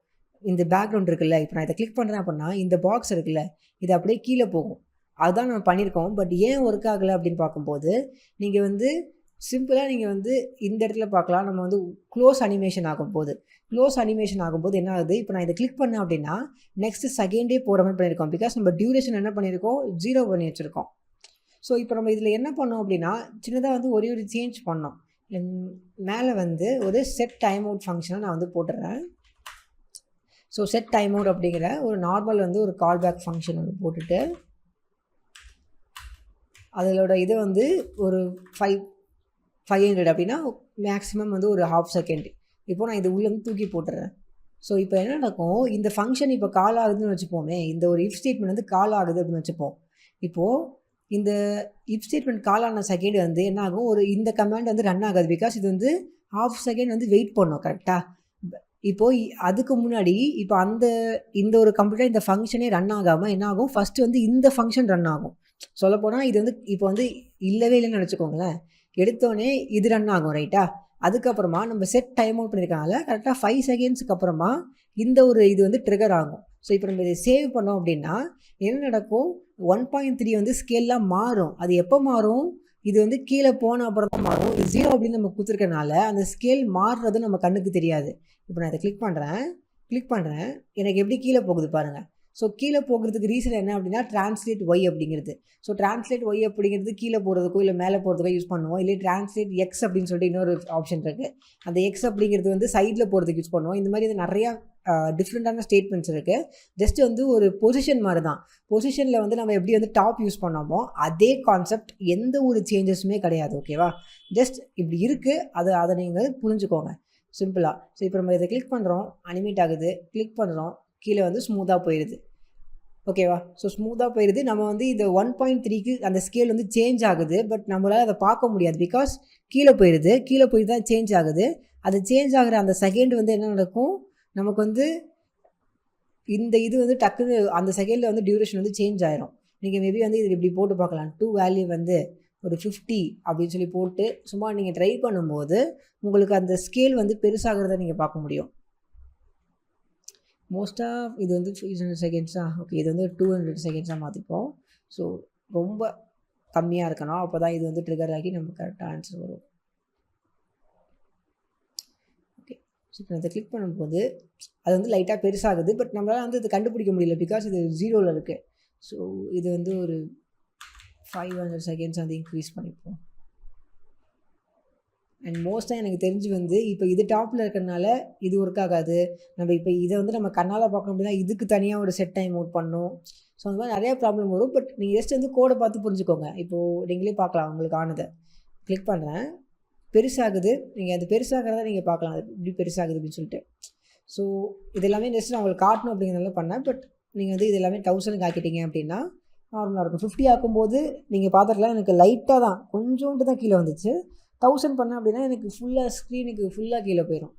இந்த பேக்ரவுண்ட் இருக்குல்ல, இப்போ நான் இதை கிளிக் பண்ணுறேன் அப்படின்னா இந்த பாக்ஸ் இருக்குல்ல, இது அப்படியே கீழே போகும். அதுதான் நம்ம பண்ணியிருக்கோம். பட் ஏன் ஒர்க் ஆகலை அப்படின்னு பார்க்கும்போது, நீங்கள் வந்து சிம்பிளாக நீங்கள் வந்து இந்த இடத்துல பார்க்கலாம். நம்ம வந்து க்ளோஸ் அனிமேஷன் ஆகும்போது என்ன ஆகுது, இப்போ நான் இதை கிளிக் பண்ணேன் அப்படின்னா நெக்ஸ்ட் செகண்டே போகிற மாதிரி பண்ணியிருக்கோம். பிகாஸ் நம்ம டியூரேஷன் என்ன பண்ணியிருக்கோம், 0 பண்ணி வச்சுருக்கோம். ஸோ இப்போ நம்ம இதில் என்ன பண்ணோம் அப்படின்னா, சின்னதாக வந்து ஒரே ஒரு சேஞ்ச் பண்ணோம். மேலே வந்து ஒரு செட் டைம் அவுட் ஃபங்க்ஷனை நான் வந்து போட்டுடுறேன். ஸோ செட் டைம் அவுட் அப்படிங்கிற ஒரு நார்மல் வந்து ஒரு கால் பேக் ஃபங்க்ஷன் வந்து போட்டுட்டு, அதோட இது வந்து ஒரு 500 அப்படின்னா மேக்ஸிமம் வந்து ஒரு ½ செகண்ட். இப்போது நான் இது உள்ளேருந்து தூக்கி போட்டுறேன். ஸோ இப்போ என்ன நடக்கும், இந்த ஃபங்க்ஷன் இப்போ கால் ஆகுதுன்னு வச்சுப்போமே, இந்த ஒரு இஃப் ஸ்டேட்மெண்ட் வந்து கால் ஆகுது அப்படின்னு வச்சுப்போம். இப்போது இந்த இஃப் ஸ்டேட்மெண்ட் கால் ஆன செகண்ட் வந்து என்ன ஆகும், ஒரு இந்த கமாண்ட் வந்து ரன் ஆகாது. பிகாஸ் இது வந்து ½ செகண்ட் வந்து வெயிட் பண்ணோம் கரெக்டாக. இப்போது அதுக்கு முன்னாடி இப்போ இந்த ஒரு கம்ப்யூட்டர் இந்த ஃபங்க்ஷனே ரன் ஆகாமல் என்ன ஆகும், ஃபஸ்ட்டு வந்து இந்த ஃபங்க்ஷன் ரன் ஆகும். சொல்லப்போனால் இது வந்து இப்போ வந்து இல்லவே இல்லைன்னு நினச்சிக்கோங்களேன். எடுத்தோடனே இது ரன் ஆகும் ரைட்டா. அதுக்கப்புறமா நம்ம செட் டைம் அவுட் பண்ணியிருக்காங்கல்ல, கரெக்டாக 5 செகண்ட்ஸுக்கு அப்புறமா இந்த ஒரு இது வந்து ட்ரிகர் ஆகும். ஸோ இப்போ நம்ம இதை சேவ் பண்ணோம் அப்படின்னா என்ன நடக்கும், 1.3 வந்து ஸ்கேல்லாம் மாறும். அது எப்போ மாறும், இது வந்து கீழே போன அப்புறம் தான் மாறும். இது 0 அப்படின்னு நம்ம கொடுத்துருக்கனால அந்த ஸ்கேல் மாறுறது நம்ம கண்ணுக்கு தெரியாது. இப்போ நான் இதை கிளிக் பண்ணுறேன், எனக்கு எப்படி கீழே போகுது பாருங்கள். ஸோ கீழே போகிறதுக்கு ரீசன் என்ன அப்படின்னா டிரான்ஸ்லேட் ஒய் அப்படிங்கிறது. ஸோ டிரான்ஸ்லேட் ஒய் அப்படிங்கிறது கீழே போகிறதுக்கோ இல்லை மேலே போகிறதுக்கோ யூஸ் பண்ணுவோம். இல்லை டிரான்ஸ்லேட் எக்ஸ் அப்படின்னு சொல்லிட்டு இன்னொரு ஆப்ஷன் இருக்குது. அந்த எக்ஸ் அப்படிங்கிறது வந்து சைடில் போகிறதுக்கு யூஸ் பண்ணுவோம். இந்த மாதிரி இது நிறையா டிஃப்ரெண்ட்டான ஸ்டேட்மெண்ட்ஸ் இருக்குது. ஜஸ்ட் வந்து ஒரு பொசிஷன் மாதிரி தான். பொசிஷனில் வந்து நம்ம எப்படி வந்து டாப் யூஸ் பண்ணோமோ அதே கான்செப்ட், எந்த ஒரு சேஞ்சஸுமே கிடையாது. ஓகேவா, ஜஸ்ட் இப்படி இருக்குது, அதை நீங்கள் புரிஞ்சுக்கோங்க சிம்பிளாக. ஸோ இப்போ நம்ம இதை கிளிக் பண்ணுறோம், அனிமேட் ஆகுது, கிளிக் பண்ணுறோம், கீழே வந்து ஸ்மூத்தாக போயிடுது. ஓகேவா, ஸோ ஸ்மூத்தாக போயிடுது. நம்ம வந்து இந்த 1.3க்கு அந்த ஸ்கேல் வந்து சேஞ்ச் ஆகுது. பட் நம்மளால் அதை பார்க்க முடியாது. பிகாஸ் கீழே போயிட்டு தான் சேஞ்ச் ஆகுது. அது சேஞ்ச் ஆகிற அந்த செகண்ட் வந்து என்ன நடக்கும், நமக்கு வந்து இந்த இது வந்து டக்குன்னு அந்த செகண்டில் வந்து டியூரேஷன் வந்து சேஞ்ச் ஆயிரும். நீங்கள் மேபி வந்து இது இப்படி போட்டு பார்க்கலாம். 2 வேல்யூ வந்து ஒரு 50 அப்படின்னு சொல்லி போட்டு சும்மா நீங்கள் ட்ரை பண்ணும்போது உங்களுக்கு அந்த ஸ்கேல் வந்து பெருசாகிறத நீங்கள் பார்க்க முடியும். மோஸ்ட்டாக இது வந்து 300 செகண்ட்ஸாக, ஓகே, இது வந்து 200 செகண்ட்ஸாக மாற்றிப்போம். ஸோ ரொம்ப கம்மியாக இருக்கணும், அப்போ தான் இது வந்து ட்ரிகர் ஆகி நமக்கு கரெக்டாக ஆன்சர் வரும். ஓகே, ஸோ இப்போ இதை கிளிக் பண்ணும்போது அது வந்து லைட்டாக பெருசாகுது. பட் நம்மளால் வந்து இது கண்டுபிடிக்க முடியல, பிகாஸ் இது 0ல் இருக்குது. ஸோ இது வந்து ஒரு 500 செகண்ட்ஸ் வந்து இன்க்ரீஸ் பண்ணிப்போம். அண்ட் மோஸ்ட்டாக எனக்கு தெரிஞ்சு வந்து இப்போ இது டாப்பில் இருக்கிறதுனால இது ஒர்க் ஆகாது. நம்ம இப்போ இதை வந்து நம்ம கண்ணால் பார்க்க அப்படின்னா இதுக்கு தனியாக ஒரு செட் டைம் அவுட் பண்ணணும். ஸோ அந்த மாதிரி நிறையா ப்ராப்ளம் வரும். பட் நீங்கள் ஜஸ்ட் வந்து கோடை பார்த்து புரிஞ்சுக்கோங்க. இப்போது நீங்களே பார்க்கலாம் உங்களுக்கு ஆனதை. கிளிக் பண்ணுறேன், பெருசாகுது. நீங்கள் அது பெருசாகிறத நீங்கள் பார்க்கலாம், அது இப்படி பெருசாகுது அப்படின்னு சொல்லிட்டு. ஸோ இது எல்லாமே ஜஸ்ட் நான் உங்களுக்கு காட்டணும் அப்படிங்கிறதுனால பண்ணேன். பட் நீங்கள் வந்து இது எல்லாமே 1000 ஆக்கிட்டீங்க அப்படின்னா நார்மலாக இருக்கும். 50 ஆக்கும்போது நீங்கள் பார்த்துக்கலாம், எனக்கு லைட்டாக தான் கொஞ்சோண்டு தான் கீழே வந்துச்சு. 1000 பண்ணேன் அப்படின்னா எனக்கு ஃபுல்லாக ஸ்க்ரீனுக்கு ஃபுல்லாக கீழே போயிடும்.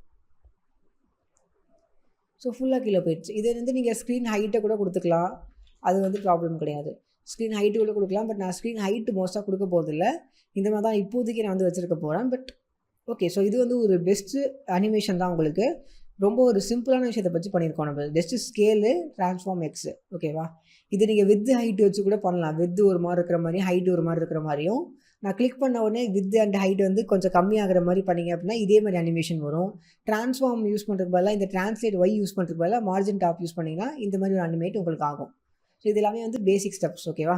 ஸோ ஃபுல்லாக கீழே போயிடுச்சு. இதை வந்து நீங்கள் ஸ்க்ரீன் ஹைட்டை கூட கொடுத்துக்கலாம், அது வந்து ப்ராப்ளம் கிடையாது. ஸ்க்ரீன் ஹைட்டு கூட கொடுக்கலாம். பட் நான் ஸ்க்ரீன் ஹைட்டு மோஸ்ட்டாக கொடுக்க போகிறதில்ல. இந்த மாதிரி தான் இப்போதைக்கு நான் வந்து வச்சுருக்க போகிறேன். பட் ஓகே, ஸோ இது வந்து ஒரு பெஸ்ட்டு அனிமேஷன் தான். உங்களுக்கு ரொம்ப ஒரு சிம்பிளான விஷயத்தை பற்றி பண்ணியிருக்கோம் நம்ம. Just scale, transform x. ஓகேவா, இது நீங்கள் வித் ஹைட்டு வச்சு கூட பண்ணலாம். வித் ஒரு மாதிரி இருக்கிற மாதிரி, ஹைட்டு ஒரு மாதிரி இருக்கிற மாதிரியும். நான் கிளிக் பண்ண உடனே வித் அண்ட் ஹைட் வந்து கொஞ்சம் கம்மியாகிற மாதிரி பண்ணிங்க அப்படின்னா இதே மாதிரி அனிமேஷன் வரும். ட்ரான்ஸ்ஃபார்ம் யூஸ் பண்ணுறதுக்கு பதிலாக இந்த டிரான்ஸ்லேட் ஒய் யூஸ் பண்ணுறதுக்கு பதிலாக மார்ஜின் டாப் யூஸ் பண்ணிங்கன்னா இந்த மாதிரி ஒரு அனிமேட் உங்களுக்கு ஆகும். ஸோ இது எல்லாமே வந்து பேசிக் ஸ்டெப்ஸ். ஓகேவா.